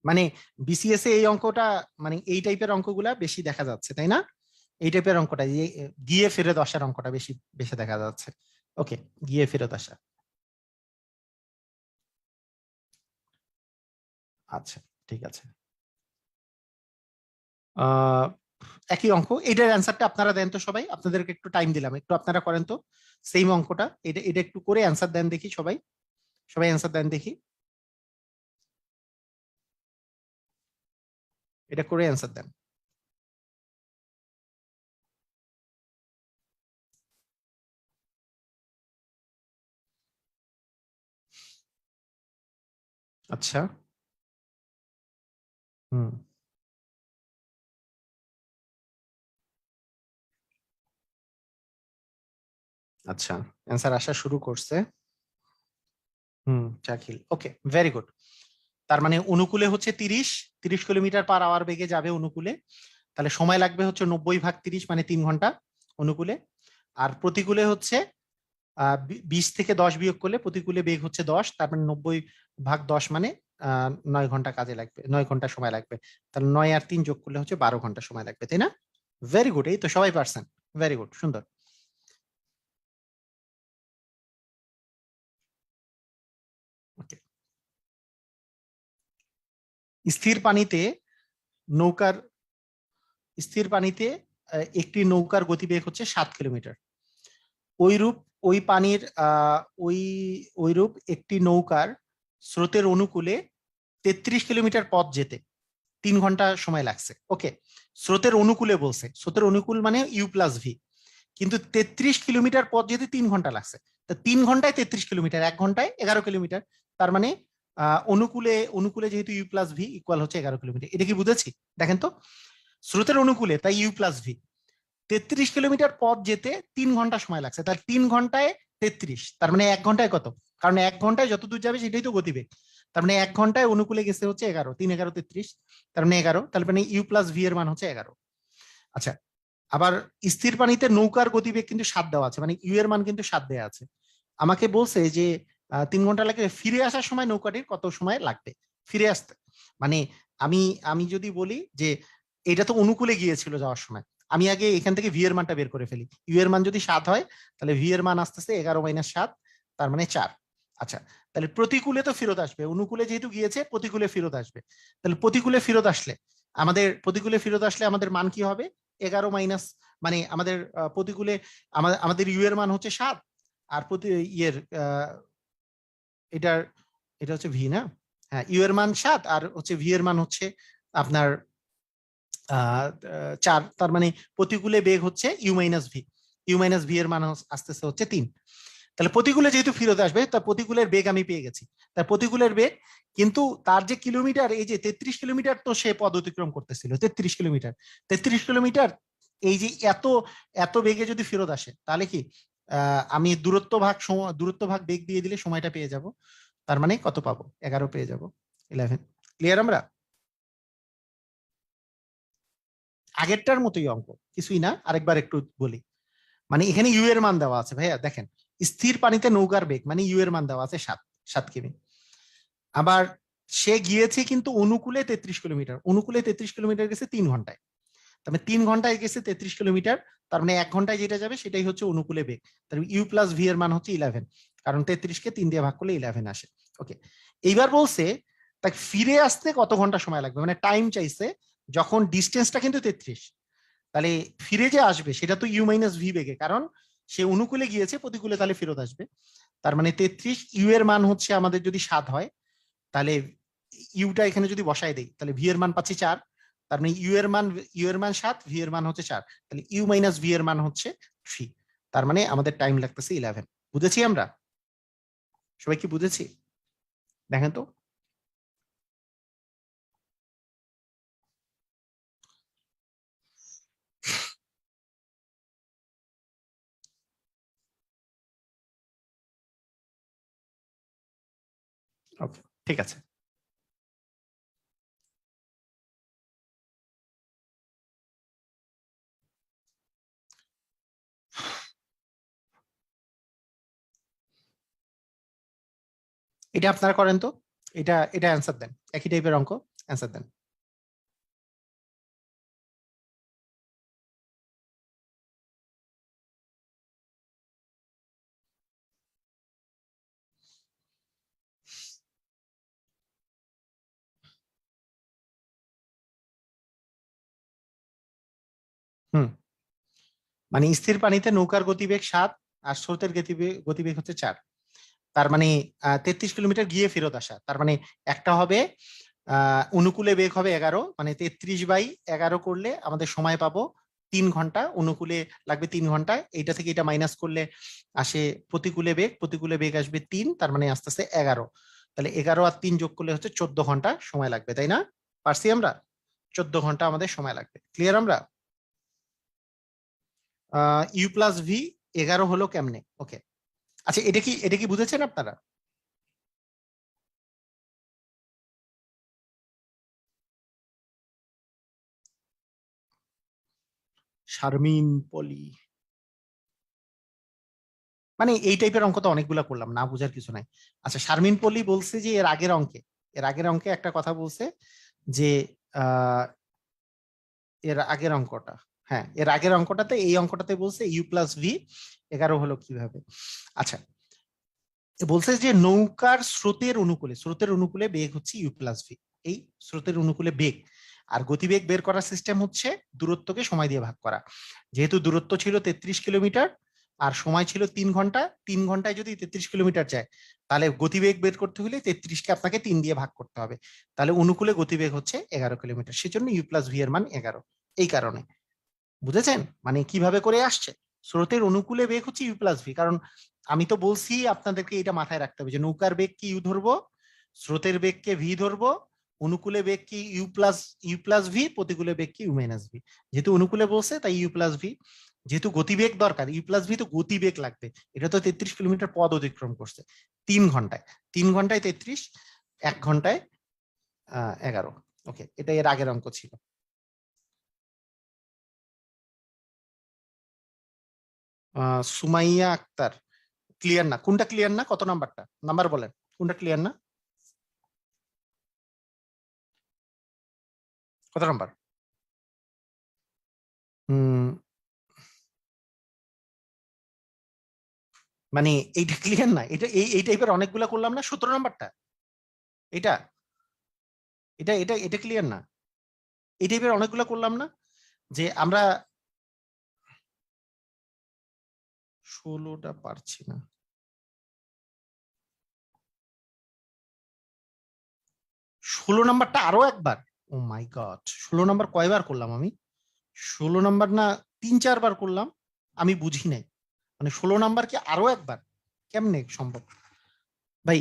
মানে বিসিএস এ এই অঙ্কটা, মানে এই টাইপের অঙ্কগুলা বেশি দেখা যাচ্ছে, তাই না? এই টাইপের অঙ্কটা, গিয়ে ফেরত আসার অঙ্কটা বেশি বেশি দেখা যাচ্ছে। ওকে, গিয়ে ফেরত আসা। আচ্ছা, ঠিক আছে। আহ একই অঙ্ক, এটার অ্যান্সারটা আপনারা দেন তো সবাই, আপনাদেরকে একটু টাইম দিলাম, একটু আপনারা করেন তো সেম অঙ্কটা। এটা এটা একটু করে অ্যান্সার দেন দেখি সবাই। সবাই অ্যান্সার দেন দেখি, এটা করে অ্যান্সার দেন। আচ্ছা। হুম। আচ্ছা, অ্যান্সার আসা শুরু করছে। হুম, শাকিল, ওকে, ভেরি গুড। তার মানে অনুকূলে হচ্ছে 30 কিলোমিটার/আওয়ার বেগে যাবে অনুকূলে, তাহলে সময় লাগবে হচ্ছে 90/30 মানে 3 ঘন্টা অনুকূলে। আর প্রতিকূলে হচ্ছে 20 থেকে 10 বিয়োগ করলে প্রতিকূলে বেগ হচ্ছে 10, তার মানে 90/10 মানে 9 ঘন্টা কাজে লাগবে, 9 ঘন্টা সময় লাগবে। তাহলে 9 আর 3 যোগ করলে হচ্ছে 12 ঘন্টা সময় লাগবে, তাই না? ভেরি গুড, এই তো সবাই পারছেন, ভেরি গুড, সুন্দর। ওকে, স্থির পানিতে নৌকার স্থির পানিতে একটি নৌকার গতিবেগ হচ্ছে 7 কিলোমিটার। ওইরূপ ওই পানির ওই ওইরূপ একটি নৌকার স্রোতের অনুকূলে 33 কিলোমিটার পথ যেতে 3 ঘন্টা সময় লাগছে। ওকে, স্রোতের অনুকূলে বলছে, স্রোতের অনুকূল মানে U+V, কিন্তু 33 কিলোমিটার পথ যেতে 3 ঘন্টা লাগছে। তা 3 ঘন্টায় 33 কিলোমিটার, 1 ঘন্টায় 11 কিলোমিটার। তার মানে অনুকূলে অনুকূলে যেহেতু U+V ইকুয়াল হচ্ছে 11 কিলোমিটার। এটা কি বুঝেছি? দেখেন তো, স্রোতের অনুকূলে তাই U+V, 33 কিলোমিটার পথ যেতে 3 ঘন্টা সময় লাগছে, তার 3 ঘন্টায় 33, তার মানে 1 ঘন্টায় কত? কারণ 1 ঘন্টায় যত দূর যাবে সেটাই তো গতিবেগ। তার মানে 1 ঘন্টায় অনুকূলে গেছে হচ্ছে 11, 3 × 11 = 33, তার মানে 11, তার মানে U+V এর মান হচ্ছে 11। আচ্ছা, আবার স্থির পানিতে নৌকার গতিবেগ কিন্তু 7 দেওয়া আছে, মানে ইউ এর মান কিন্তু 7 দেওয়া আছে। আমাকে বলছে যে 3 ঘন্টা লাগে, ফিরে আসার সময় নৌকাটির কত সময় লাগবে ফিরে আসতে। মানে আমি আমি যদি বলি যে এটা তো অনুকূলে গিয়েছিল যাওয়ার সময়, আমি আগে এখান থেকে ভি এর মানটা বের করে ফেলি। ইউ এর মান যদি 7 হয়, তাহলে ভি এর মান আসতেছে 11 - 7, তার মানে 4। আচ্ছা, তাহলে প্রতিকূলে তো ফেরত আসবে, অনুকূলে যেহেতু গিয়েছে প্রতিকূলে ফেরত আসবে। তাহলে প্রতিকূলে ফেরত আসলে আমাদের মান কি হবে? 11 মাইনাস, মানে আমাদের প্রতিকূলে আমাদের ইউ এর মান হচ্ছে 7, আর প্রতি ইয়ের এটার এটা হচ্ছে ভি না? হ্যাঁ, ইউ এর মান 7 আর হচ্ছে ভি এর মান হচ্ছে আপনার 4, তার মানে প্রতিকূলে বেগ হচ্ছে U-V, U-V এর মান আসতেছে হচ্ছে 3। তাহলে প্রতিকূলে যেহেতু ফেরত আসবে, তার প্রতিকূলের বেগ আমি পেয়ে গেছি, তার প্রতিকূলের বেগ। কিন্তু তার যে কিলোমিটার, এই যে 33 কিলোমিটার তো সে পদ অতিক্রম করতেছিল, 33 কিলোমিটার, 33 কিলোমিটার, এই যে এত এত বেগে যদি ফেরত আসে, তাহলে কি আমি দূরত্ব ভাগ বেগ দিয়ে দিলে সময়টা পেয়ে যাব। তার মানে কত পাবো? 11 পেয়ে যাব, 11। ক্লিয়ার আমরা? আগেরটার মতোই অঙ্ক, কিছুই না, আরেকবার একটু বলি। মানে এখানে ইউ এর মান দেওয়া আছে ভাইয়া, দেখেন, স্থির পানিতে নৌকার বেগ মানে ইউ এর মান দেওয়া আছে 7 কিমি। আবার সে গিয়েছে কিন্তু অনুকূলে 33 কিলোমিটার, অনুকূলে 33 কিলোমিটার গেছে 3 ঘন্টায়। তবে 3 ঘন্টায় গেছে 33 কিলোমিটার, তার মানে 1 ঘন্টায় যেটা যাবে সেটাই হচ্ছে অনুকূলে বেগ। তাহলে U+V এর মান হচ্ছে 11, কারণ 33কে 3 দিয়ে ভাগ করলে 11 আসে। ওকে, এইবার বলছে তাকে ফিরে আসতে কত ঘন্টা সময় লাগবে, মানে টাইম চাইছে, যখন ডিস্টেন্সটা কিন্তু 33। তাহলে ফিরে যে আসবে সেটা তো U-V বেগে, কারণ সে অনুকূলে গিয়েছে, প্রতিকূলে তাহলে ফেরত আসবে। তার মানে 33, ইউ এর মান হচ্ছে আমাদের যদি 7 হয়, তাহলে ইউটা এখানে যদি বসাই দেই, তাহলে ভি এর মান পাচ্ছি 4। তার মানে ইউ এর মান 7, ভি এর মান হচ্ছে 4, তাহলে U-V এর মান হচ্ছে 3। তার মানে আমাদের টাইম লাগতেছে 11। বুঝেছি আমরা? সবাই কি বুঝেছি? দেখেন তো। ওকে, ঠিক আছে। এটা আপনারা করেন তো, এটা অ্যান্সার দেন, একই টাইপের অঙ্ক, অ্যান্সার দেন। হুম, মানে স্থির পানিতে নৌকার গতিবেগ 7 আর স্রোতের গতিবেগ গতিবেগ হচ্ছে 4। তার মানে 33 কিলোমিটার গিয়ে ফেরত আসা, তার মানে একটা হবে অনুকূলে বেগ হবে 11, মানে 33/11 করলে আমাদের সময় পাবো 3 ঘন্টা, অনুকূলে লাগবে 3 ঘন্টা, এইটা থেকে এটা মাইনাস করলে আসে প্রতিকূলে বেগ আসবে 3, তার মানে আস্তে আস্তে 11। তাহলে 11 আর 3 যোগ করলে হচ্ছে 14 ঘন্টা সময় লাগবে, তাই না? পারছি আমরা? 14 ঘন্টা আমাদের সময় লাগবে। ক্লিয়ার আমরা? U+V 11 হলো কেমনে? ওকে, আচ্ছা, এটা কি বুঝেছেন আপনারা? শারমিন পলি, মানে এই টাইপের অঙ্ক তো অনেকগুলা করলাম, না বুঝার কিছু নাই। আচ্ছা, শারমিন পলি বলছে যে এর আগের অঙ্কে একটা কথা বলছে যে আহ এর আগের অঙ্কটা, হ্যাঁ এর আগের অঙ্কটাতে, এই অঙ্কটাতে বলছে U+V 11 হলো কিভাবে। আচ্ছা, বলছে যে নৌকার স্রোতের অনুকূলে বেগ হচ্ছে U+V। এই স্রোতের অনুকূলে বেগ আর গতিবেগ বের করার সিস্টেম হচ্ছে দূরত্বকে সময় দিয়ে ভাগ করা। যেহেতু দূরত্ব ছিল 33 কিলোমিটার আর সময় ছিল 3 ঘন্টা, 3 ঘন্টায় যদি 33 কিলোমিটার যায়, তাহলে গতিবেগ বের করতে হলে 33কে আপনাকে 3 দিয়ে ভাগ করতে হবে। তাহলে অনুকূলে গতিবেগ হচ্ছে 11 কিলোমিটার, সেজন্য U+V এর মান 11। এই কারণে, বুঝেছেন মানে কিভাবে করে আসছে। স্রোতের অনুকূলে বেগ হচ্ছে U+V, কারণ আমি তো বলছি আপনাদেরকে এটা মাথায় রাখতে হবে যে নৌকার বেগ কি ইউ ধরবো, স্রোতের বেগকে ভি ধরবো, অনুকূলে বেগ কি ইউ প্লাস ভি, প্রতিকূলে বেগ কি U-V। যেহেতু অনুকূলে বলছে তাই U+V। যেহেতু গতিবেগ দরকার, U+V তো গতিবেগ লাগবে। এটা তো 33 কিলোমিটার পথ অতিক্রম করছে 3 ঘন্টায়, 3 ঘন্টায় 33, 1 ঘন্টায় 11। ওকে, এটা এর আগের অঙ্ক ছিল। সুমাইয়া আক্তার, ক্লিয়ার না? কোনটা ক্লিয়ার না? কত নাম্বারটা, নাম্বার বলেন, কোনটা ক্লিয়ার না? কত নাম্বার? হুম, মানে এইটা ক্লিয়ার না? এটা এই টাইপের অনেকগুলা করলাম না, 17 নাম্বারটা? এটা এটা এটা এটা ক্লিয়ার না? এই টাইপের অনেকগুলা করলাম না, যে আমরা 16টা পারছি না। 16 নাম্বারটা আরো একবার? ও মাই গড, 16 নাম্বার কয়বার করলাম আমি? 16 নাম্বার না 3-4 বার করলাম, আমি বুঝি নাই। মানে 16 নাম্বার কি আরো একবার? কেমনে সম্ভব ভাই?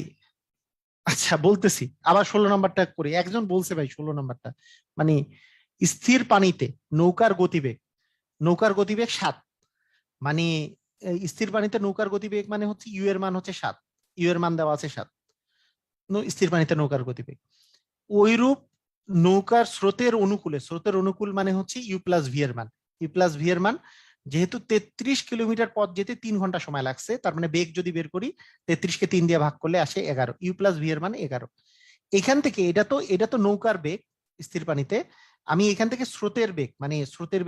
আচ্ছা বলতেছি, আবার 16 নাম্বারটা করি। একজন বলছে ভাই 16 নাম্বারটা মানে স্থির পানিতে নৌকার গতিবেগ, নৌকার গতিবেগ 7, মানে স্থির পানিতে নৌকার গতিবেগ মানে হচ্ছে ইউ এর মান হচ্ছে 7, ইউ এর মান দেওয়া আছে 7, স্থির পানিতে নৌকার গতিবেগ। ওইরূপ নৌকার স্রোতের অনুকূল মানে হচ্ছে U+V এর মান, U+V এর মান যেহেতু 33 কিলোমিটার পথ যেতে 3 ঘন্টা সময় লাগছে, তার মানে বেগ যদি বের করি 33কে 3 দিয়ে ভাগ করলে আসে 11, U+V এর মান 11। এখান থেকে এটা তো নৌকার বেগ স্থির পানিতে, আমি এখান থেকে স্রোতের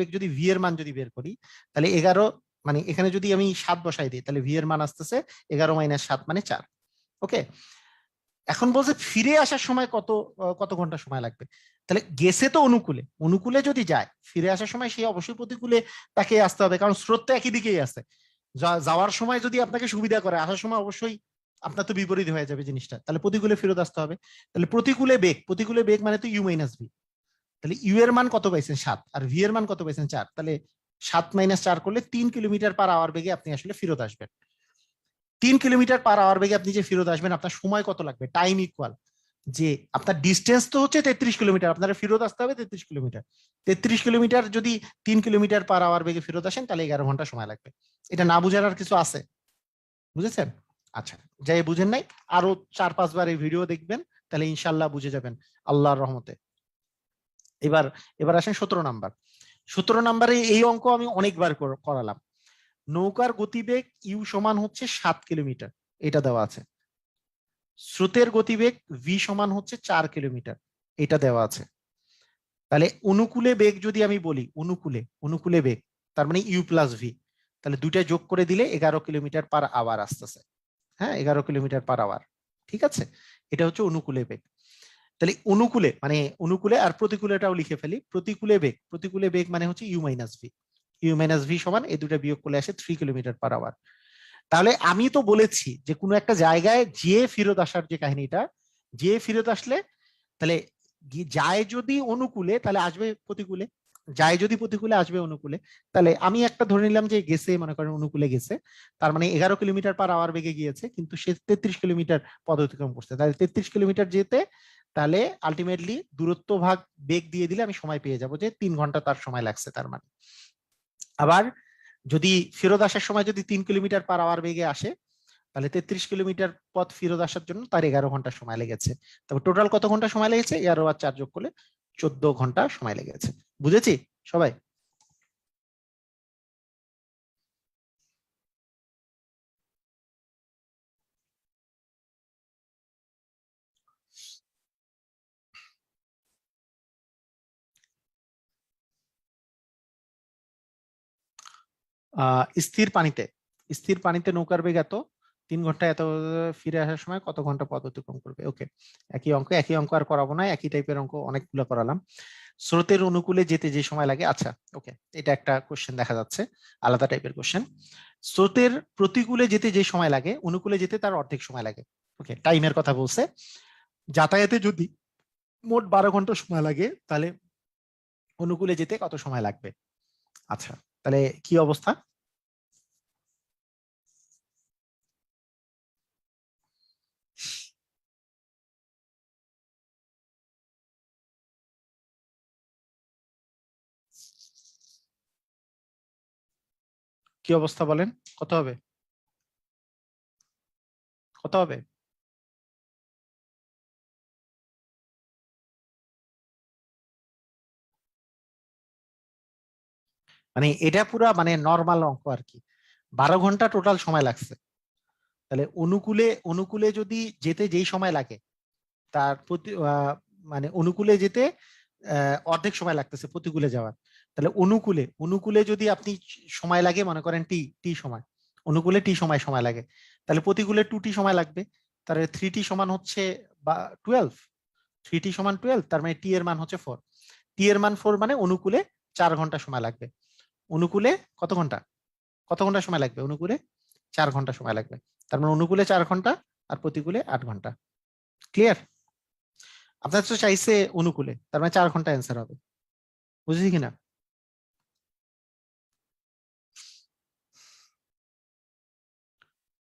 বেগ যদি ভি এর মান যদি বের করি, তাহলে 11, মানে এখানে যদি আমি 7 বসাই দিই, তাহলে ভি এর মান আসতেছে 11 - 7 মানে 4। ওকে, এখন বলছে ফিরে আসার সময় কত ঘন্টা সময় লাগবে। তাহলে গেছে তো অনুকূলে, অনুকূলে যদি যায় ফিরে আসার সময় সে অবশ্যই প্রতিকূলে তাকে আসতে হবে, কারণ স্রোত তো একই দিকেই আছে। যাওয়ার সময় যদি আপনাকে সুবিধা করে, আসার সময় অবশ্যই আপনার তো বিপরীত হয়ে যাবে জিনিসটা, তাহলে প্রতিকূলে ফেরত আসতে হবে। তাহলে প্রতিকূলে বেগ মানে তো U-V। তাহলে ইউ এর মান কত পাইছেন 7, আর ভি এর মান কত পাইছেন 4, তাহলে 7 - 4 করলে 3 কিলোমিটার পার আওয়ার বেগে আপনি আসলে ফেরত আসবেন। 3 কিলোমিটার পার আওয়ার বেগে আপনি যে ফেরত আসবেন, আপনার সময় কত লাগবে, টাইম ইকুয়াল যে আপনার ডিস্টেন্স তো হচ্ছে 33 কিলোমিটার, আপনার ফেরত আসতে হবে 33 কিলোমিটার। 33 কিলোমিটার যদি 3 কিলোমিটার পার আওয়ার বেগে ফেরত আসেন, তাহলে 11 ঘন্টা সময় লাগবে। এটা না বুঝার আর কিছু আছে? বুঝেছেন? আচ্ছা, যাই বুঝেন নাই, আরো 4-5 বার এই ভিডিও দেখবেন, তাহলে ইনশাল্লাহ বুঝে যাবেন আল্লাহর রহমতে। এবার এবার আসেন 17 নাম্বার। 17 নাম্বারে এই অঙ্ক আমি অনেকবার করালাম। নৌকার গতিবেগ ইউ সমান হচ্ছে 7 কিলোমিটার, এটা দেওয়া আছে। স্রোতের গতিবেগ ভি সমান হচ্ছে 4 কিলোমিটার, এটা দেওয়া আছে। তাহলে অনুকূলে বেগ যদি আমি বলি, অনুকূলে বেগ তার মানে U+V, তাহলে দুইটা যোগ করে দিলে 11 কিলোমিটার পার আওয়ার আসতেছে। হ্যাঁ, 11 কিলোমিটার পার আওয়ার। ঠিক আছে, এটা হচ্ছে অনুকূলে বেগ। তাহলে অনুকূলে আর প্রতিকূলেটাও লিখে ফেলি। প্রতিকূলে বেগ মানে হচ্ছে U-V, U-V সমান এই দুটা বিয়োগ করলে আসে 3 কিলোমিটার পার আওয়ার। তাহলে আমি তো বলেছি যে কোনো একটা জায়গায় যে ফেরত আসার যে কাহিনীটা, যে ফেরত আসলে, তাহলে যায় যদি অনুকূলে তাহলে আসবে প্রতিকূলে, যায় যদি প্রতিকূলে আসবে অনুকূলে। তাহলে আমি একটা ধরে নিলাম যে গেছে, মনে করেন অনুকূলে গেছে, তার মানে 11 কিলোমিটার পার আওয়ার বেগে গিয়েছে, কিন্তু সে 33 কিলোমিটার পথ অতিক্রম করছে, তাহলে 33 কিলোমিটার যেতে, তাহলে আলটিমেটলি দূরত্ব ভাগ বেগ দিয়ে দিলে আমি সময় পেয়ে যাব যে 3 ঘন্টা তার সময় লাগছে তার মানে। আবার যদি ফেরত আসার সময় যদি 3 কিলোমিটার পার আওয়ার বেগে আসে, তাহলে 33 কিলোমিটার পথ ফেরত আসার জন্য তার 11 ঘন্টা সময় লেগেছে। তবে টোটাল কত ঘন্টা সময় লেগেছে? 11 আর 4 যোগ করলে 14 ঘন্টা সময় লেগেছে। বুঝেছি সবাই? স্থির পানিতে, স্থির পানিতে নৌকার বেগ এত, 3 ঘন্টা এত, ফিরে আসার সময় কত ঘন্টা পথ অতিক্রম করবে। ওকে, একই অঙ্ক আর করাবো না, একই টাইপের অঙ্ক অনেকগুলো করালাম। স্রোতের অনুকূলে যেতে যে সময় লাগে, আচ্ছা ওকে, এটা একটা কোশ্চেন দেখা যাচ্ছে, আলাদা টাইপের কোশ্চেন। স্রোতের প্রতিকূলে যেতে যে সময় লাগে, অনুকূলে যেতে তার অর্ধেক সময় লাগে। ওকে, টাইমের কথা বলছে। যাতায়াতে যদি মোট 12 ঘন্টা সময় লাগে, তাহলে অনুকূলে যেতে কত সময় লাগবে? আচ্ছা, তাহলে কি অবস্থা? কি অবস্থা বলেন, কত হবে? কত হবে? মানে এটা পুরা মানে নর্মাল অঙ্ক আর কি। 12 ঘন্টা টোটাল সময় লাগছে, তাহলে অনুকূলে, অনুকূলে যদি যেতে যেই সময় লাগে তার প্রতি মানে অনুকূলে যেতে অর্ধেক সময় লাগতেছে প্রতিকূলে যাওয়ার। তাহলে অনুকূলে, অনুকূলে যদি আপনি সময় লাগে মনে করেন টি, টি সময়, অনুকূলে টি সময় সময় লাগে, তাহলে প্রতিকূলে 2t সময় লাগবে। তাহলে 3t সমান হচ্ছে বা 12, 3t সমান 12, তার মানে টি এর মান হচ্ছে 4। টি এর মান 4 মানে অনুকূলে 4 ঘন্টা সময় লাগবে। অনুকূলে কত ঘন্টা, কত ঘন্টা সময় লাগবে? অনুকূলে 4 ঘন্টা সময় লাগবে। তার মানে অনুকূলে 4 ঘন্টা আর প্রতিকূলে 8 ঘন্টা। ক্লিয়ার? আপনার তো চাইছে অনুকূলে, তার মানে 4 ঘন্টা অ্যান্সার হবে। বুঝেছি কিনা?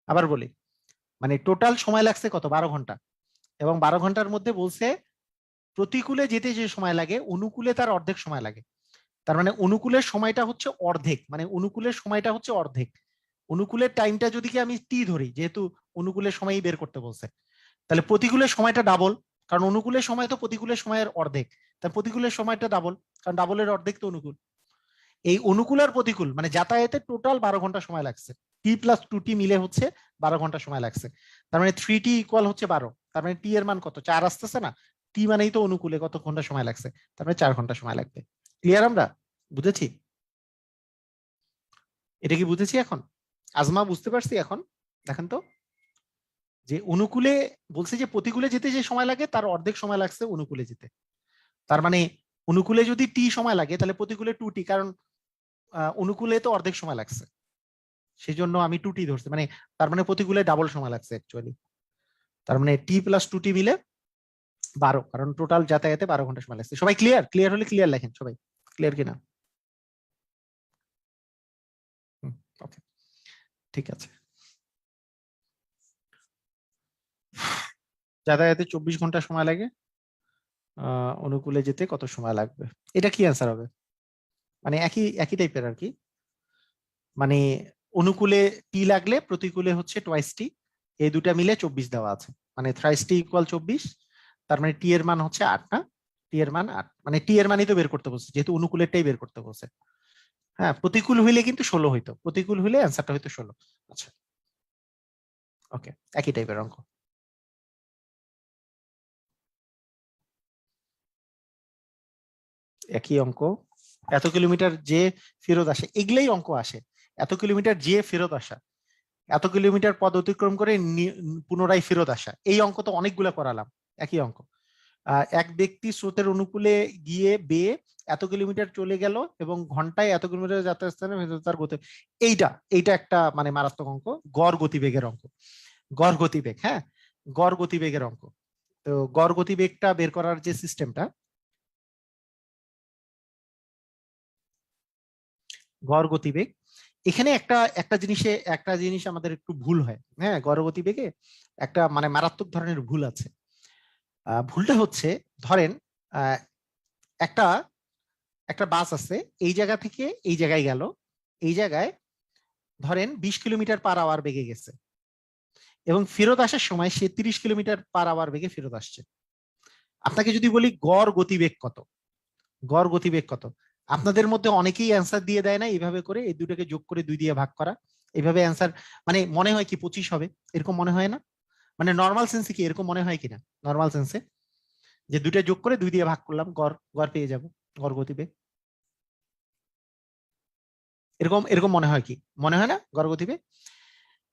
আবার বলি, মানে টোটাল সময় লাগছে কত? 12 ঘন্টা। এবং 12 ঘন্টার মধ্যে বলছে প্রতিকূলে যেতে যে সময় লাগে, অনুকূলে তার অর্ধেক সময় লাগে। তার মানে অনুকূলের সময়টা হচ্ছে অর্ধেক, মানে অনুকূলের সময়টা হচ্ছে অর্ধেক। অনুকূলের টাইমটা যদি কি আমি টি ধরি, যেহেতু অনুকূলের সময়ই বের করতে বলছে, তাহলে প্রতিকূলের সময়টা ডাবল, কারণ অনুকূলের সময় তো প্রতিকূলের সময়ের অর্ধেক। তার প্রতিকূলের সময়টা ডাবল, কারণ ডাবলের অর্ধেক তো অনুকূল। এই অনুকূল আর প্রতিকূল মানে যাতায়াতে টোটাল 12 ঘন্টা সময় লাগছে। টি+2t মিলে হচ্ছে 12 ঘন্টা সময় লাগছে। তার মানে 3t ইকুয়াল হচ্ছে 12। তার মানে টি এর মান কত? 4 আসতেছে না? টি মানেই তো অনুকূলে কত ঘন্টা সময় লাগছে, তার মানে 4 ঘন্টা সময় লাগবে। ক্লিয়ার? আমরা বুঝেছি? এটা কি বুঝেছি এখন? আজমা বুঝতে পারছি এখন? দেখেন তো, যে অনুকূলে বলছে যে প্রতিকূলে যেতে যে সময় লাগে তার অর্ধেক সময় লাগছে অনুকূলে যেতে। তার মানে অনুকূলে যদি টি সময় লাগে তাহলে প্রতিকূলে 2t, কারণ অনুকূলে তো অর্ধেক সময় লাগছে, সেই জন্য আমি 2t ধরছি। মানে তার মানে প্রতিকূলে ডাবল সময় লাগছে অ্যাকচুয়ালি। তার মানে t+2t মিলে 12, কারণ টোটাল যাতায়াতে 12 ঘন্টা সময় লাগছে। সবাই ক্লিয়ার? ক্লিয়ার হলে ক্লিয়ার লেখেন সবাই, ক্লিয়ার কিনা? ওকে, ঠিক আছে। যাতায়াতে 24 ঘন্টা সময় লাগে, অনুকূলে যেতে কত সময় লাগবে? এটা কি অ্যান্সার হবে? মানে একই একই টাইপের আর কি। মানে অনুকূলে টি লাগলে প্রতিকূলে হচ্ছে টোয়াইস টি, এই দুটা মিলে 24 দেওয়া আছে, মানে থ্রাইস টি ইকুয়াল 24। তার মানে টি এর মান হচ্ছে 8 না? টি এর মান 8, মানে টি এর মানই তো বের করতে বলছে, যেহেতু অনুকূলেরটাই বের করতে বলছে। হ্যাঁ, প্রতিকূল হইলে কিন্তু 16 হইতো, প্রতিকূল হইলে অ্যান্সারটা হইতো 16। আচ্ছা, ওকে, একই টাইপের অঙ্ক। একই অঙ্ক, এত কিলোমিটার যে ফেরত আসে, এগুলাই অঙ্ক আসে। এত কিলোমিটার যে ফেরত আসা, এত কিলোমিটার পথ অতিক্রম করে পুনরায় ফেরত আসা, এই অঙ্ক তো অনেকগুলো করালাম। একই অঙ্ক। এক ব্যক্তি স্রোতের অনুকূলে গিয়ে বেয়ে এত কিলোমিটার চলে গেল এবং ঘন্টায় এত কিলোমিটার যাত্রা স্থানে ভেতরে তার গতি। এইটা এইটা একটা মানে মারাত্মক অঙ্ক, গড় গতিবেগের অঙ্ক। গড় গতিবেগ, হ্যাঁ, গড় গতিবেগের অঙ্ক। তো গড় গতিবেগটা বের করার যে সিস্টেমটা, গড় গতিবেগ, এখানে একটা একটা জিনিসে একটা জিনিস আমাদের একটু ভুল হয়। হ্যাঁ, গড় গতিবেগে একটা মানে মারাত্মক ধরনের ভুল আছে। ভুলটা হচ্ছে, ধরেন আহ, একটা একটা বাস আছে, এই জায়গা থেকে এই জায়গায় গেল, এই জায়গায় ধরেন 20 কিলোমিটার পার আওয়ার বেগে গেছে, এবং ফেরত আসার সময় সে 30 কিলোমিটার পার আওয়ার বেগে ফেরত আসছে। আপনাকে যদি বলি গড় গতিবেগ কত, গড় গতিবেগ কত, আপনাদের মধ্যে অনেকেই অ্যান্সার দিয়ে দেয় না এইভাবে করে, এই দুটোকে যোগ করে 2 দিয়ে ভাগ করা, এইভাবে অ্যান্সার মানে মনে হয় কি 25 হবে, এরকম মনে হয় না? মানে নর্মাল সেন্সে কি এরকম মনে হয় কিনা? নর্মাল সেন্সে যে দুইটা যোগ করে 2 দিয়ে ভাগ করলাম, গড় গড় পেয়ে যাব, গড় গতিবেগ। এরকম এরকম মনে হয় কি? মনে হয় না গড় গতিবেগ?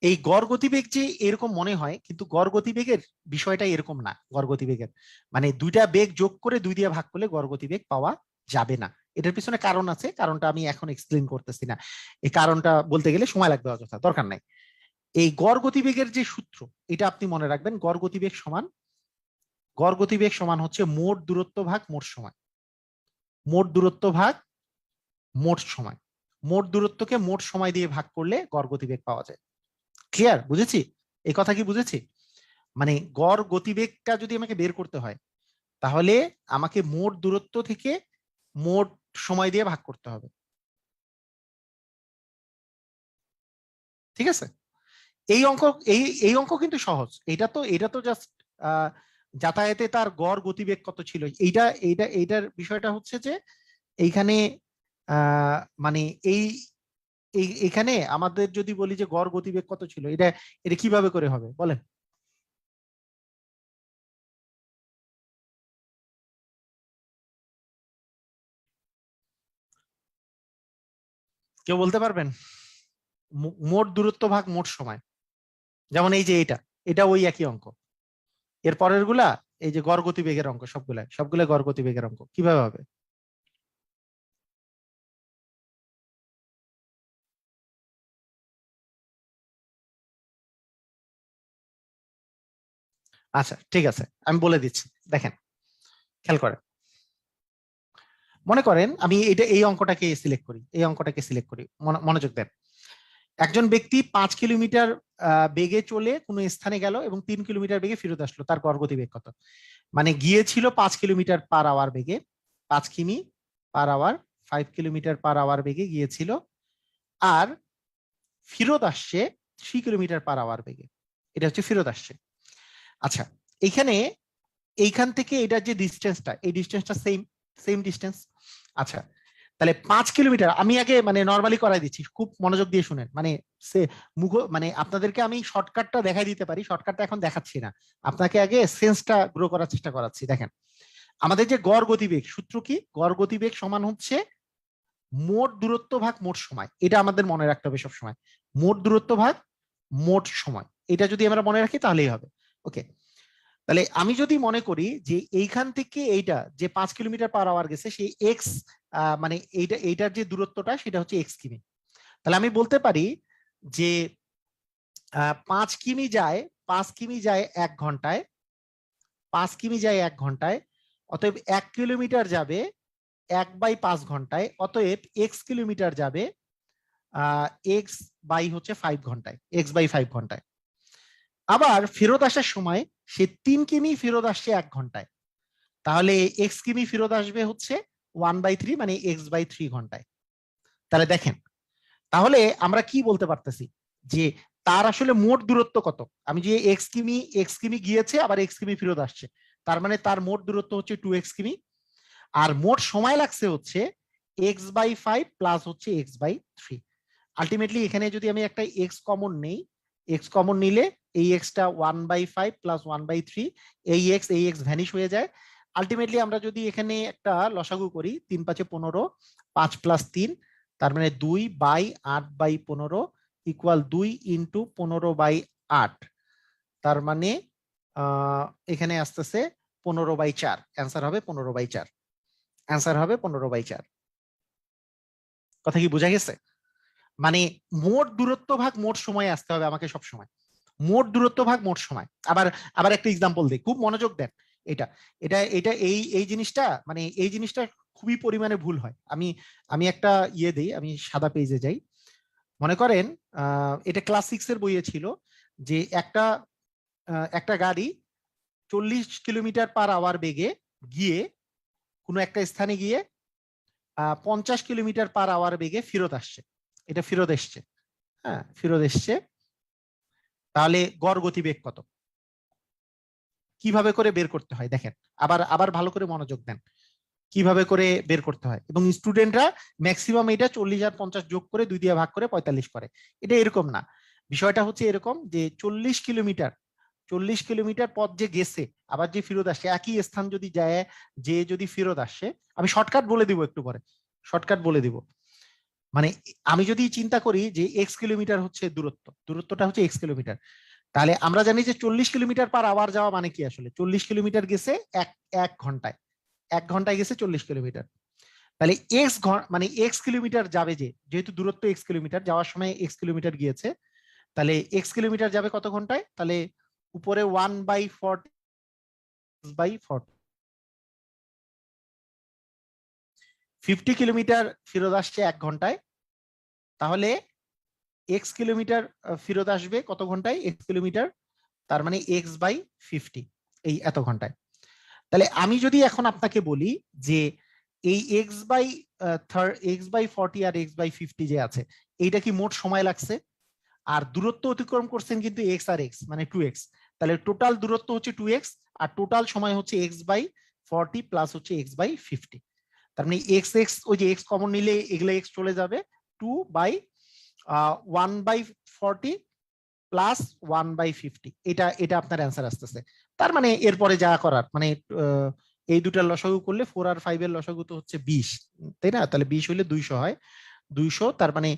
এই গড় গতিবেগ যে এরকম মনে হয়, কিন্তু গড় গতিবেগের বিষয়টা এরকম না। গড় গতিবেগের মানে দুইটা বেগ যোগ করে 2 দিয়ে ভাগ করলে গড় গতিবেগ পাওয়া যাবে না। এটার পিছনে কারণ আছে, কারণটা আমি এখন এক্সপ্লেন করতেছি না। এই কারণটা বলতে গেলে সময় লাগবে, অযথা, দরকার নাই। এই গড় গতিবেগের যে সূত্র, এটা আপনি মনে রাখবেন। গড় গতিবেগ সমান হচ্ছে মোট দূরত্ব ভাগ মোট সময়। মোট দূরত্ব ভাগ মোট সময়। মোট দূরত্বকে মোট সময় দিয়ে ভাগ করলে গড় গতিবেগ পাওয়া যায়। ক্লিয়ার? বুঝেছি? এই কথা কি বুঝেছি? মানে গড় গতিবেগটা যদি আমাকে বের করতে হয়, তাহলে আমাকে মোট দূরত্ব থেকে মোট সময় দিয়ে ভাগ করতে হবে। ঠিক আছে? এই অঙ্ক এই এই অঙ্ক কিন্তু সহজ। এটা তো জাস্ট যাতায়াতে তার গড় গতিবেগ কত ছিল, এইটার বিষয়টা হচ্ছে যে এইখানে আহ মানে এই এখানে আমাদের যদি বলি যে গড় গতিবেগ কত ছিল, এটা এটা কিভাবে করে হবে বলেন? কেউ বলতে পারবেন? মোট দূরত্ব ভাগ মোট সময়। যেমন এই যে এটা ওই একই অঙ্ক। এর পরের গুলা এই যে গড় গতিবেগের অঙ্ক, সবগুলা গড় গতিবেগের অঙ্ক। কিভাবে হবে? আচ্ছা, ঠিক আছে, আমি বলে দিচ্ছি। দেখেন, খেয়াল করেন। মনে করেন আমি এই অঙ্কটাকে সিলেক্ট করি, এই অঙ্কটাকে সিলেক্ট করি। মনোযোগ দেন। একজন ব্যক্তি 5 কিলোমিটার বেগে চলে কোনো স্থানে গেল এবং 3 কিলোমিটার বেগে ফেরত আসলো। তার গড় গতিবেগ কত? মানে গিয়েছিল 5 কিলোমিটার পার আওয়ার বেগে, 5 কিমি per hour, 5 kilometre per hour বেগে গিয়েছিল। আর ফেরত আসছে 3 কিলোমিটার পার আওয়ার বেগে। এটা হচ্ছে ফেরত আসছে। আচ্ছা, এইখানে এইখান থেকে এটার যে ডিস্টেন্সটা, এই ডিস্টেন্সটা সেম, সেম ডিস্টেন্স। আচ্ছা, তাহলে 5 কিলোমিটার আমি আগে মানে নর্মালি করাই দিচ্ছি, খুব মনোযোগ দিয়ে শুনেন। মানে সে মানে আপনাদেরকে আমি শর্টকাটটা দেখাই দিতে পারি, শর্টকাটটা এখন দেখাচ্ছি না। আপনাকে আগে সেন্সটা গ্রো করার চেষ্টা করাচ্ছি। দেখেন, আমাদের যে গড় গতিবেগ সূত্র কি? গড় গতিবেগ সমান হচ্ছে মোট দূরত্ব ভাগ মোট সময়। এটা আমাদের মনে রাখতে হবে সব সময়। মোট দূরত্ব ভাগ মোট সময়, এটা যদি আমরা মনে রাখি তাহলেই হবে। ওকে, তাহলে আমি যদি মনে করি যে এইখান থেকে এইটা যে 5 কিলোমিটার পার আওয়ার গেছে, সেই এক্স মানে এইটার যে দূরত্বটা সেটা হচ্ছে x কিমি। তাহলে আমি বলতে পারি যে 5 কিমি যায়, 5 কিমি যায় 1 ঘন্টায়, 5 কিমি যায় 1 ঘন্টায়। অতএব 1 কিলোমিটার যাবে 1/5 ঘন্টায়। অতএব x কিলোমিটার যাবে এক্স বাই হচ্ছে 5 ঘন্টায়, x/5 ঘন্টায়। আবার ফেরত আসার সময় সে 3 কিমি ফেরত আসছে 1 ঘন্টায়। তাহলে x কিমি ফেরত আসবে হচ্ছে 1/3, মানে x/3 ঘন্টায়। তাহলে দেখেন, তাহলে আমরা কি বলতে পারতেছি যে তার আসলে মোট দূরত্ব কত? আমি যে এক্স কিমি গিয়েছে, আবার x কিমি ফেরত আসছে, তার মানে তার মোট দূরত্ব হচ্ছে 2x কিমি। আর মোট সময় লাগছে হচ্ছে x/5 প্লাস হচ্ছে x/3। আলটিমেটলি এখানে যদি আমি একটা এক্স কমন নেই, এক্স কমন নিলে এই এক্সটা 1/5 প্লাস 1/3, এই এক্স ভ্যানিশ হয়ে যায়। আলটিমেটলি আমরা যদি এখানে একটা লসাগু করি, 3×5=15, 5+3, তার মানে 2/8/15 ইকুয়াল 2 × 15/8। তার মানে এখানে আসতেছে 15/4। অ্যান্সার হবে 15/4। অ্যান্সার হবে 15/4। কথা কি বোঝা গেছে? মানে মোট দূরত্ব ভাগ মোট সময় আসতে হবে আমাকে সব সময়। মোট দূরত্ব ভাগ মোট সময়। আবার আবার একটা এক্সাম্পল দিই, খুব মনোযোগ দেন। এটা এটা এটা এই এই জিনিসটা মানে এই জিনিসটা খুবই পরিমাণে ভুল হয়। আমি আমি একটা দিই, আমি সাদা পেজে যাই। মনে করেন এটা ক্লাস 6 এর বইয়ে ছিল যে একটা গাড়ি 40 কিলোমিটার পার আওয়ার বেগে গিয়ে কোনো একটা স্থানে গিয়ে 50 কিলোমিটার পার আওয়ার বেগে ফেরত আসছে। এটা ফেরত এসছে। হ্যাঁ, ফেরত এসছে। তাহলে গড় গতিবেগ কত? কিভাবে করে বের করতে হয় দেখেন। আবার আবার ভালো করে মনোযোগ দেন, কিভাবে করে বের করতে হয়। এবং স্টুডেন্টরা ম্যাক্সিমাম এটা 40 আর 50 যোগ করে 2 দিয়ে ভাগ করে 45 করে। এটা এরকম না। বিষয়টা হচ্ছে এরকম যে 40 কিলোমিটার পথ যে গেছে, আবার যে ফেরত আসছে, একই স্থান যদি যায়, যে যদি ফেরত আসে, আমি শর্টকাট বলে দিব একটু পরে, শর্টকাট বলে দিব। মানে আমি যদি চিন্তা করি যে এক্স কিলোমিটার হচ্ছে দূরত্বটা হচ্ছে এক্স কিলোমিটার, তাহলে আমরা জানি যে 40 কিলোমিটার পার আওয়ার যাওয়া মানে কি, আসলে 40 কিলোমিটার গেছে এক এক ঘন্টায়, 1 ঘন্টায় গেছে 40 কিলোমিটার। তাহলে মানে এক্স কিলোমিটার যাবে, যেহেতু দূরত্ব এক্স কিলোমিটার, যাওয়ার সময় এক্স কিলোমিটার গিয়েছে, তাহলে এক্স কিলোমিটার যাবে কত ঘন্টায়? তাহলে উপরে 1/40 50 কিলোমিটার ফেরত আসছে 1 ঘন্টায়, তাহলে এক্স কিলোমিটার ফেরত আসবে কত ঘন্টায়? এক্স কিলোমিটার, তার মানে x/50, এই এত ঘন্টায়। তাহলে আমি যদি এখন আপনাকে বলি যে এই x/40 আর x/50 যে আছে, এইটা কি মোট সময় লাগছে? আর দূরত্ব অতিক্রম করছেন কিন্তু এক্স আর এক্স, মানে 2x, তাহলে টোটাল দূরত্ব হচ্ছে 2x, আর টোটাল সময় হচ্ছে x/40 প্লাস হচ্ছে x/50। তার মানে এক্স এক্স, ওই যে এক্স কমন নিলে এগুলো এক্স চলে যাবে, 2/1/40 প্লাস 1/50, এটা এটা আপনার অ্যান্সার আসতেছে। তার মানে এরপরে যা করার, মানে এই দুটার লসাগু করলে 4 আর 5 এর লসাগু তো হচ্ছে 20, তাই না? তাহলে 20 হলে 200 হয়, 200, তার মানে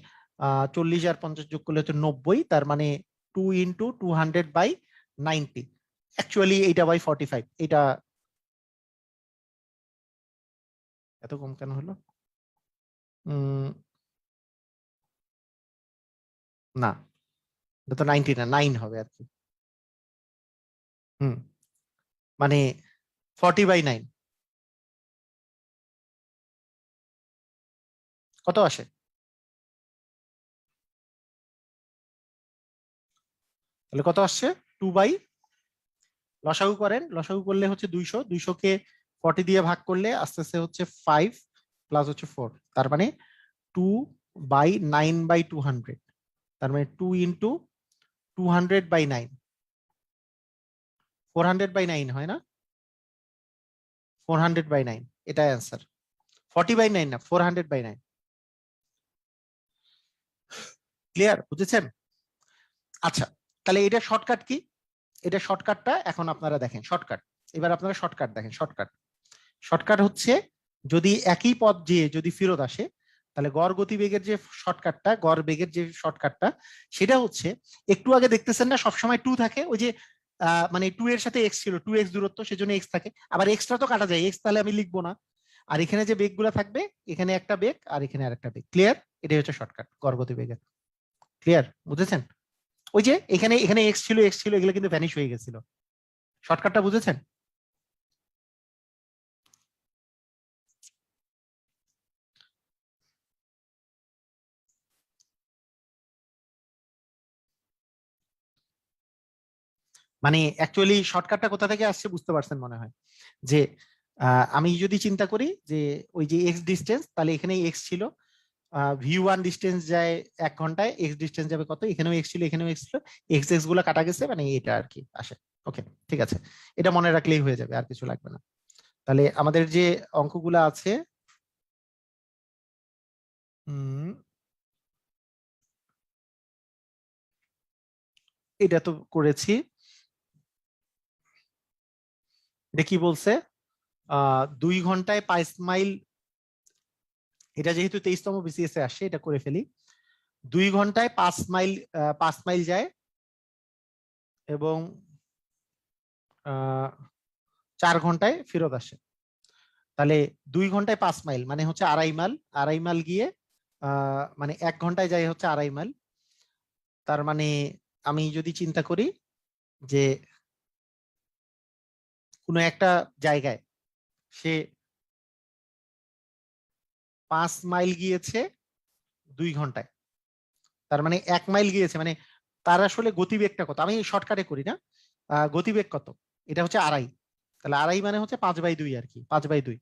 40 আর 50 যোগ করলে হচ্ছে 90, তার মানে 2 × 200/90। অ্যাকচুয়ালি এইটা বাই 45, এটা এত কম কেন হলো? না, এটা তো 90 না, 9 হবে আর কি। হুম, মানে 40/9 কত আসে? তাহলে কত আসছে? 2 লসাগু করেন, লসাগু করলে হচ্ছে 200, 200 কে 40 দিয়ে ভাগ করলে আস্তে আস্তে হচ্ছে 5 প্লাস হচ্ছে 4, তার মানে 2/9/200, তার মানে 2 × 200/9, 400/9 হয় না? 400/9, এটা অ্যান্সার। 40/9 না, 400/9। ক্লিয়ার, বুঝেছেন? আচ্ছা, তাহলে এটা শর্টকাট কি? এটা শর্টকাটটা এখন আপনারা দেখেন, শর্টকাট, এবার আপনারা শর্টকাট দেখেন। শর্টকাট হচ্ছে, যদি একই পথ দিয়ে যদি ফেরত আসে, তাহলে গড় গতিবেগের যে শর্টকাটটা, গড় বেগের যে শর্টকাটটা, সেটা হচ্ছে, একটু আগে দেখতেছেন না সবসময় 2 থাকে, ওই যে মানে 2 এর সাথে এক্স ছিল, 2x দূরত্ব, সেজন্য এক্স থাকে, আবার এক্সট্রা তো কাটা যায়, এক্স তাহলে আমি লিখবো না। আর এখানে যে বেগগুলো থাকবে, এখানে একটা বেগ আর এখানে আরেকটা বেগ। ক্লিয়ার? এটাই হচ্ছে শর্টকাট গড় গতিবেগের। ক্লিয়ার, বুঝেছেন? ওই যে এখানে এখানে এক্স ছিল, এগুলো কিন্তু ভ্যানিশ হয়ে গেছিল। শর্টকাটটা বুঝেছেন? মানে অ্যাকচুয়ালি শর্টকাটটা কোথা থেকে আসছে বুঝতে পারছেন মনে হয়। যে আমি যদি চিন্তা করি যে ওই যে এক্স ডিস্টেন্স, তাহলে এখানে এক্স ছিল, v1 ডিস্টেন্স যায় 1 ঘন্টায়, এক্স ডিস্টেন্স যাবে কত, এখানেও এক্স ছিল, এখানেও এক্স ছিল, এক্স এক্স গুলো কাটা গেছে, মানে এটা আর কি আসে। ওকে, ঠিক আছে, এটা মনে রাখলেই হয়ে যাবে, আর কিছু লাগবে না। তাহলে আমাদের যে অঙ্কগুলো আছে, উম, এটা তো করেছি। এটা কি বলছে? 2 ঘন্টায় 5 মাইল, এটা যেহেতু 23তম বিসিএস এ আসে, এটা করে ফেলি। 2 ঘন্টায় 5 মাইল, 5 মাইল যায়, এবং 4 ঘন্টায় ফেরত আসে। তাহলে 2 ঘন্টায় 5 মাইল মানে হচ্ছে 2.5 মাইল, 2.5 মাইল গিয়ে মানে 1 ঘন্টায় যায় হচ্ছে 2.5 মাইল। তার মানে আমি যদি চিন্তা করি যে কোনো একটা জায়গায় সে 5 মাইল গিয়েছে 2 ঘন্টায়, তার মানে 1 মাইল গিয়েছে, মানে তার আসলে গতিবেগটা কত, আমি শর্টকাটে করি না, গতিবেগ কত, এটা হচ্ছে 2.5, তাহলে 2.5 মানে হচ্ছে 5/2 আর কি, 5/2।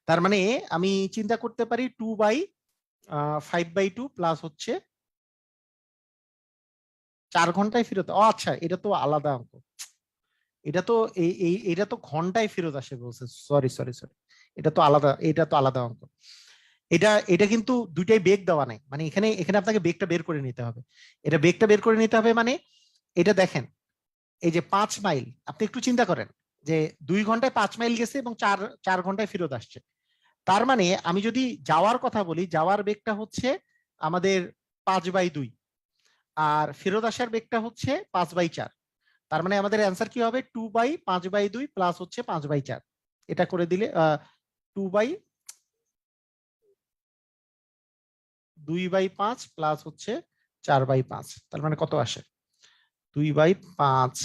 তার মানে আমি চিন্তা করতে পারি 2/5/2 প্লাস হচ্ছে 4 ঘন্টায় ফেরত। ও আচ্ছা, এটা তো আলাদা অঙ্ক, এটা তো এটা তো ঘন্টায় ফেরত আসে বলছে, সরি সরি সরি, এটা তো আলাদা, এটা তো আলাদা অঙ্ক। এটা এটা কিন্তু দুইটাই বেগ দেওয়া নাই, মানে এখানে এখানে আপনাকে বেগটা বের করে নিতে হবে। এটা বেগটা বের করে নিতে হবে, মানে এটা দেখেন, এই যে 5 মাইল, আপনি একটু চিন্তা করেন যে 2 ঘন্টায় 5 মাইল গেছে এবং চার ঘন্টায় ফেরত আসছে। তার মানে আমি যদি যাওয়ার কথা বলি, যাওয়ার বেগটা হচ্ছে আমাদের 5/2, আর ফেরত আসার বেগটা হচ্ছে 5/4। তার মানে আমাদের অ্যান্সার কি হবে? 2/5/2 প্লাস হচ্ছে 5/4। এটা করে দিলে 2/5 প্লাস হচ্ছে 4/5। তার মানে কত আসে? 2/5,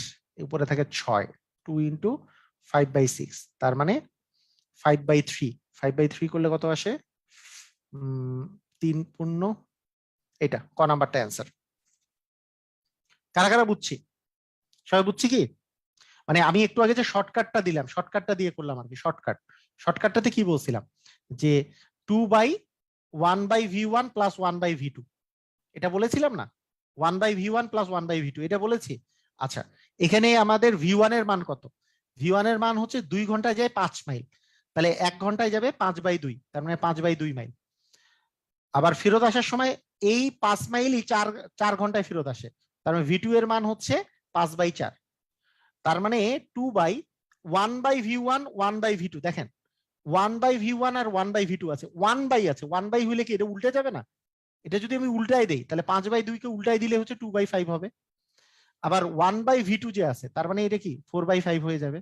উপরে থাকে 6, 2 × 5/6, তার মানে 5/3। 5/3 করলে কত আসে? 3 পূর্ণ, এটা ক নাম্বারটা অ্যান্সার। কারা কারা বুঝছি? সবাই বুঝছি কি? মানে আমি একটু আগে যে শর্টকাটটা দিলাম, শর্টকাটটা দিয়ে করলাম আর কি। শর্টকাটটাতে কি বলছিলাম? যে 2/1/V1 প্লাস 1/V2, এটা বলেছিলাম না? 1/V1 প্লাস 1/V2 এটা বলেছি। আচ্ছা, এখানে আমাদের V1 এর মান কত? V1 এর মান হচ্ছে 2 ঘন্টায় যায় 5 মাইল, তাহলে 1 ঘন্টায় যাবে 5/2, তার মানে 5/2 মাইল। আবার ফেরত আসার সময় এই 5 মাইলই 4 ঘন্টায় ফেরত আসে, তার মানে V2 এর মান হচ্ছে 5/4। তার মানে 2/1/V1 1/V2, দেখেন 1/V1 আর 1/V2 আছে, 1/, হইলে কি এটা উল্টে যাবে না? এটা যদি আমি উল্টাই দেই তাহলে 5/2 কে উল্টাই দিলে হচ্ছে 2/5 হবে। আবার 1/V2 যে আছে তার মানে এটা কি 4/5 হয়ে যাবে।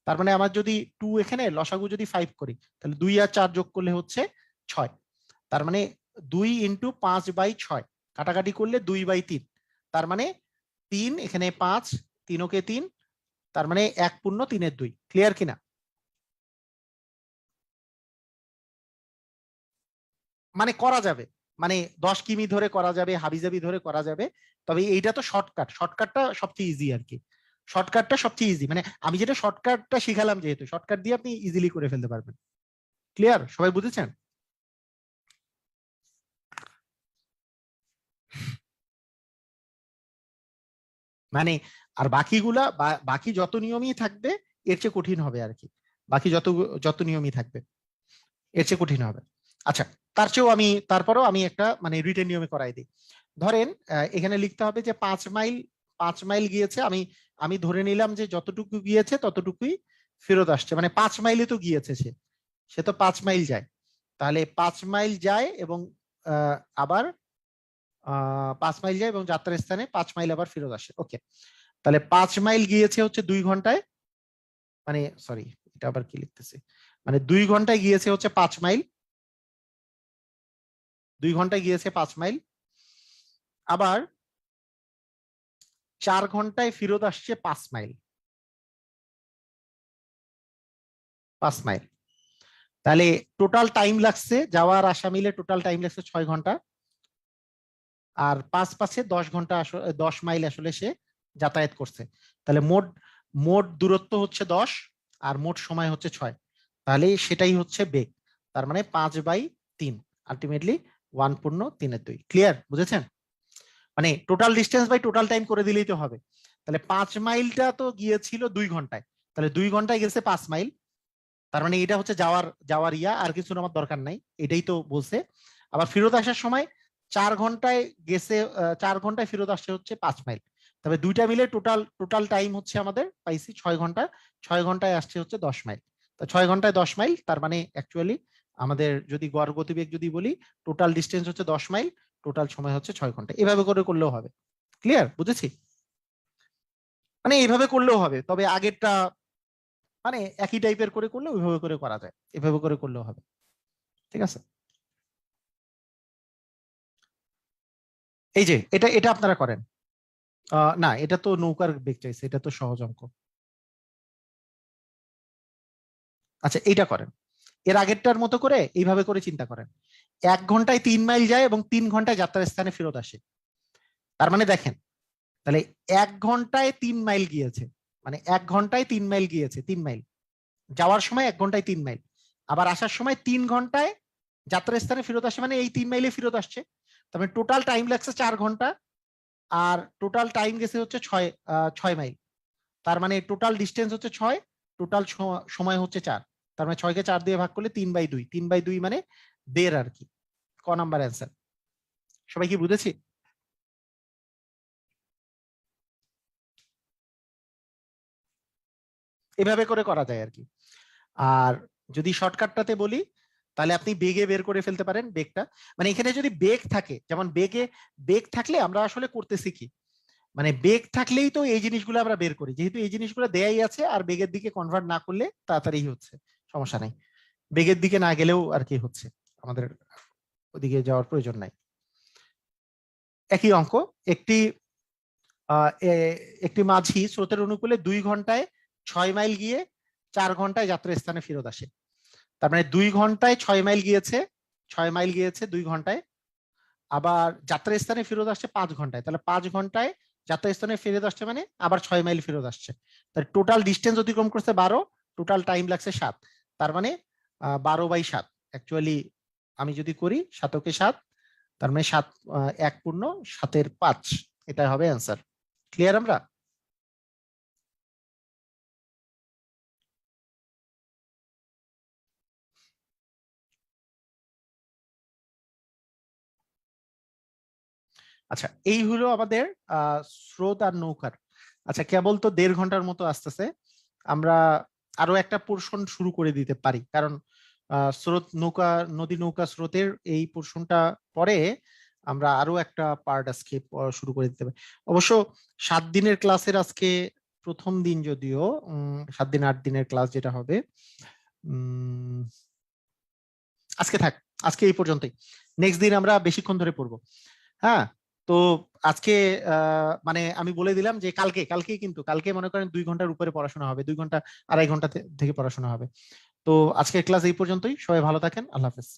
তার মানে আমার যদি 2 এখানে লসাগু যদি 5 করি, তাহলে 2 আর 4 যোগ করলে হচ্ছে 6। তার মানে 2 × 5/6, কাটাকাটি করলে 2/3। তার মানে 3, এখানে 5, 3 ওকে 3, তার মানে 1/3/2। ক্লিয়ার কিনা? মানে করা যাবে, মানে 10 কিমি ধরে করা যাবে, হাবিজাবি ধরে করা যাবে। তবে এইটা তো শর্টকাট, শর্টকাটটা সবচেয়ে ইজি আর কি। শর্টকাটটা সবচেয়ে ইজি, মানে আমি যেটা শর্টকাটটা শিখালাম, যেহেতু শর্টকাট দিয়ে আপনি ইজিলি করে ফেলতে পারবেন। ক্লিয়ার? সবাই বুঝেছেন? মানে আর বাকিগুলা বাকি যত নিয়মই থাকবে এর চেয়ে কঠিন হবে আর কি। বাকি যত যত নিয়মই থাকবে এর চেয়ে কঠিন হবে। আচ্ছা, তার চেয়েও আমি তারপরেও আমি একটা মানে রিটেন নিয়মে করাই দিই। ধরেন এখানে লিখতে হবে যে 5 মাইল, 5 মাইল গিয়েছে। আমি আমি ধরে নিলাম যে যতটুকু গিয়েছে ততটুকুই ফেরত আসছে, মানে 5 মাইলই তো গিয়েছে সে, সে তো 5 মাইল যায়। তাহলে 5 মাইল যায় এবং আবার 5 মাইল যায় এবং যাত্রার স্থানে 5 মাইল আবার ফেরত আসে। ওকে, তাহলে 5 মাইল গিয়েছে হচ্ছে 2 ঘন্টায়, মানে সরি, এটা আবার কি লিখতেছে, মানে 2 ঘন্টায় গিয়েছে হচ্ছে 5 মাইল, 2 ঘন্টায় গিয়েছে 5 মাইল। আবার 4 ঘন্টায় ফেরত আসছে 5 মাইল, 5 মাইল। তাহলে টোটাল টাইম লাগছে যাওয়ার আসা মিলে, টোটাল টাইম লাগছে 6 ঘন্টা। আর 5 × 5 = 10 ঘন্টা, 10 মাইল আসলে সে যাতায়াত করছে। তাহলে মোট মোট দূরত্ব হচ্ছে 10, আর মোট সময় হচ্ছে 6। তাহলে সেটাই হচ্ছে বেগ। তার মানে 5/3, আলটিমেটলি 1/3/2। ক্লিয়ার? বুঝেছেন? মানে total distance by total time করে দিলেই তো হবে। তাহলে 5 মাইলটা তো গিয়েছিল 2 ঘন্টায়, তাহলে 2 ঘন্টায় গেছে 5 মাইল। তার মানে এটা হচ্ছে যাওয়ার যাওয়ার ইয়া, আর কিছু আমার দরকার নাই, এটাই তো বলছে। আবার ফেরত আসার সময় 4 ঘন্টায় গেছে, 4 ঘন্টায় ফেরত আসছে হচ্ছে 5 মাইল। তবে দুইটা মিলে টোটাল টোটাল টাইম হচ্ছে আমাদের পাইছি 6 ঘন্টা। 6 ঘন্টায় আসছে হচ্ছে 10 মাইল। তো 6 ঘন্টায় 10 মাইল, তার মানে অ্যাকচুয়ালি আমাদের যদি গড় গতিবেগ যদি বলি, টোটাল ডিস্টেন্স হচ্ছে 10 মাইল, টোটাল সময় হচ্ছে 6 ঘন্টা। এভাবে করে করলেও হবে। ক্লিয়ার? বুঝেছি? মানে এইভাবে করলেও হবে, তবে আগেরটা মানে একই টাইপের করে করলে ওইভাবে করে করা যায়, এভাবে করে করলেও হবে। ঠিক আছে? এই যে এটা এটা আপনারা করেন। না, এটা তো নৌকার বেগ চাইছে, এটা তো সহজ অঙ্ক। আচ্ছা, এইটা করেন, এর আগেরটার মতো করে এইভাবে করে চিন্তা করেন। 1 ঘন্টায় 3 মাইল যায় এবং 3 ঘন্টায় যাত্রার স্থানে ফেরত আসে। তার মানে দেখেন, তাহলে 1 ঘন্টায় 3 মাইল গিয়েছে, মানে 1 ঘন্টায় 3 মাইল গিয়েছে, 3 মাইল যাওয়ার সময়, 1 ঘন্টায় 3 মাইল। আবার আসার সময় 3 ঘন্টায় যাত্রার স্থানে ফেরত আসে, মানে এই 3 মাইলে ফেরত আসছে। তার মানে টোটাল টাইম লাগছে 4 ঘন্টা, আর টোটাল টাইম গেছে হচ্ছে 6 মাইল। তার মানে টোটাল ডিস্টেন্স হচ্ছে 6, টোটাল সময় হচ্ছে 4। তার মানে 6কে 4 দিয়ে ভাগ করলে 3/2, 3/2 মানে 1.5 আর কি। ক নাম্বার অ্যান্সার? সবাই কি বুঝেছি? এভাবে করে করা যায় আর কি। আর যদি শর্টকাটটাতে বলি, তাহলে আপনি বেগে বের করে ফেলতে পারেন বেগটা। মানে এখানে যদি বেগ থাকে, যেমন বেগ থাকলে আমরা আসলে করতেছি কি, মানে বেগ থাকলেই তো এই জিনিসগুলো আমরা বের করি, যেহেতু এই জিনিসগুলো দেয়াই আছে, আর বেগের দিকে কনভার্ট না করলে তাড়াতাড়ি হচ্ছে, সমস্যা নাই। বেগের দিকে না গেলেও আর কি হচ্ছে, আমাদের ওদিকে যাওয়ার প্রয়োজন নাই। একই অঙ্ক, একটি একটি মাঝি স্রোতের অনুকূলে 2 ঘন্টায় 6 মাইল গিয়ে 4 ঘন্টায় যাত্রা স্থানে ফেরত আসে। তার মানে 2 ঘন্টায় 6 মাইল গিয়েছে, 6 মাইল গিয়েছে 2 ঘন্টায়, আবার যাত্রা স্থানে ফেরত আসছে 5 ঘন্টায়, তাহলে 5 ঘন্টায় যাত্রা স্থানে ফেরত আসছে, মানে আবার 6 মাইল ফেরত আসছে। তাহলে টোটাল ডিস্টেন্স অতিক্রম করছে 12, টোটাল টাইম লাগছে 7। তার মানে 12/7 অ্যাকচুয়ালি আমি যদি করি 7 × 7, তার মানে 7 1 পূর্ণ 7/5, এটা হবে অ্যান্সার। ক্লিয়ার আমরা? আচ্ছা, এই হলো আমাদের স্রোত আর নৌকার। আচ্ছা, কেবল তো 1.5 ঘন্টার মতো আসতেছে, আমরা আরো একটা পোর্শন শুরু করে দিতে পারি, কারণ স্রোত নৌকা, নদী নৌকা স্রোতের এই পোর্শনটা পরে আমরা আরো একটা পার্ট আজকে শুরু করে দিতে পারি। অবশ্য 7 দিনের ক্লাসের আজকে প্রথম দিন, যদিও 7 দিন 8 দিনের ক্লাস যেটা হবে, উম আজকে থাক, আজকে এই পর্যন্তই। নেক্সট দিন আমরা বেশিক্ষণ ধরে পড়বো। হ্যাঁ, তো আজকে মানে আমি বলে দিলাম যে কালকেই কিন্তু, কালকে মনে করেন 2 ঘন্টার উপরে পড়াশোনা হবে, 2 ঘন্টা 2.5 ঘন্টা থেকে পড়াশোনা হবে। তো আজকের ক্লাস এই পর্যন্তই, সবাই ভালো থাকেন, আল্লাহ হাফেজ।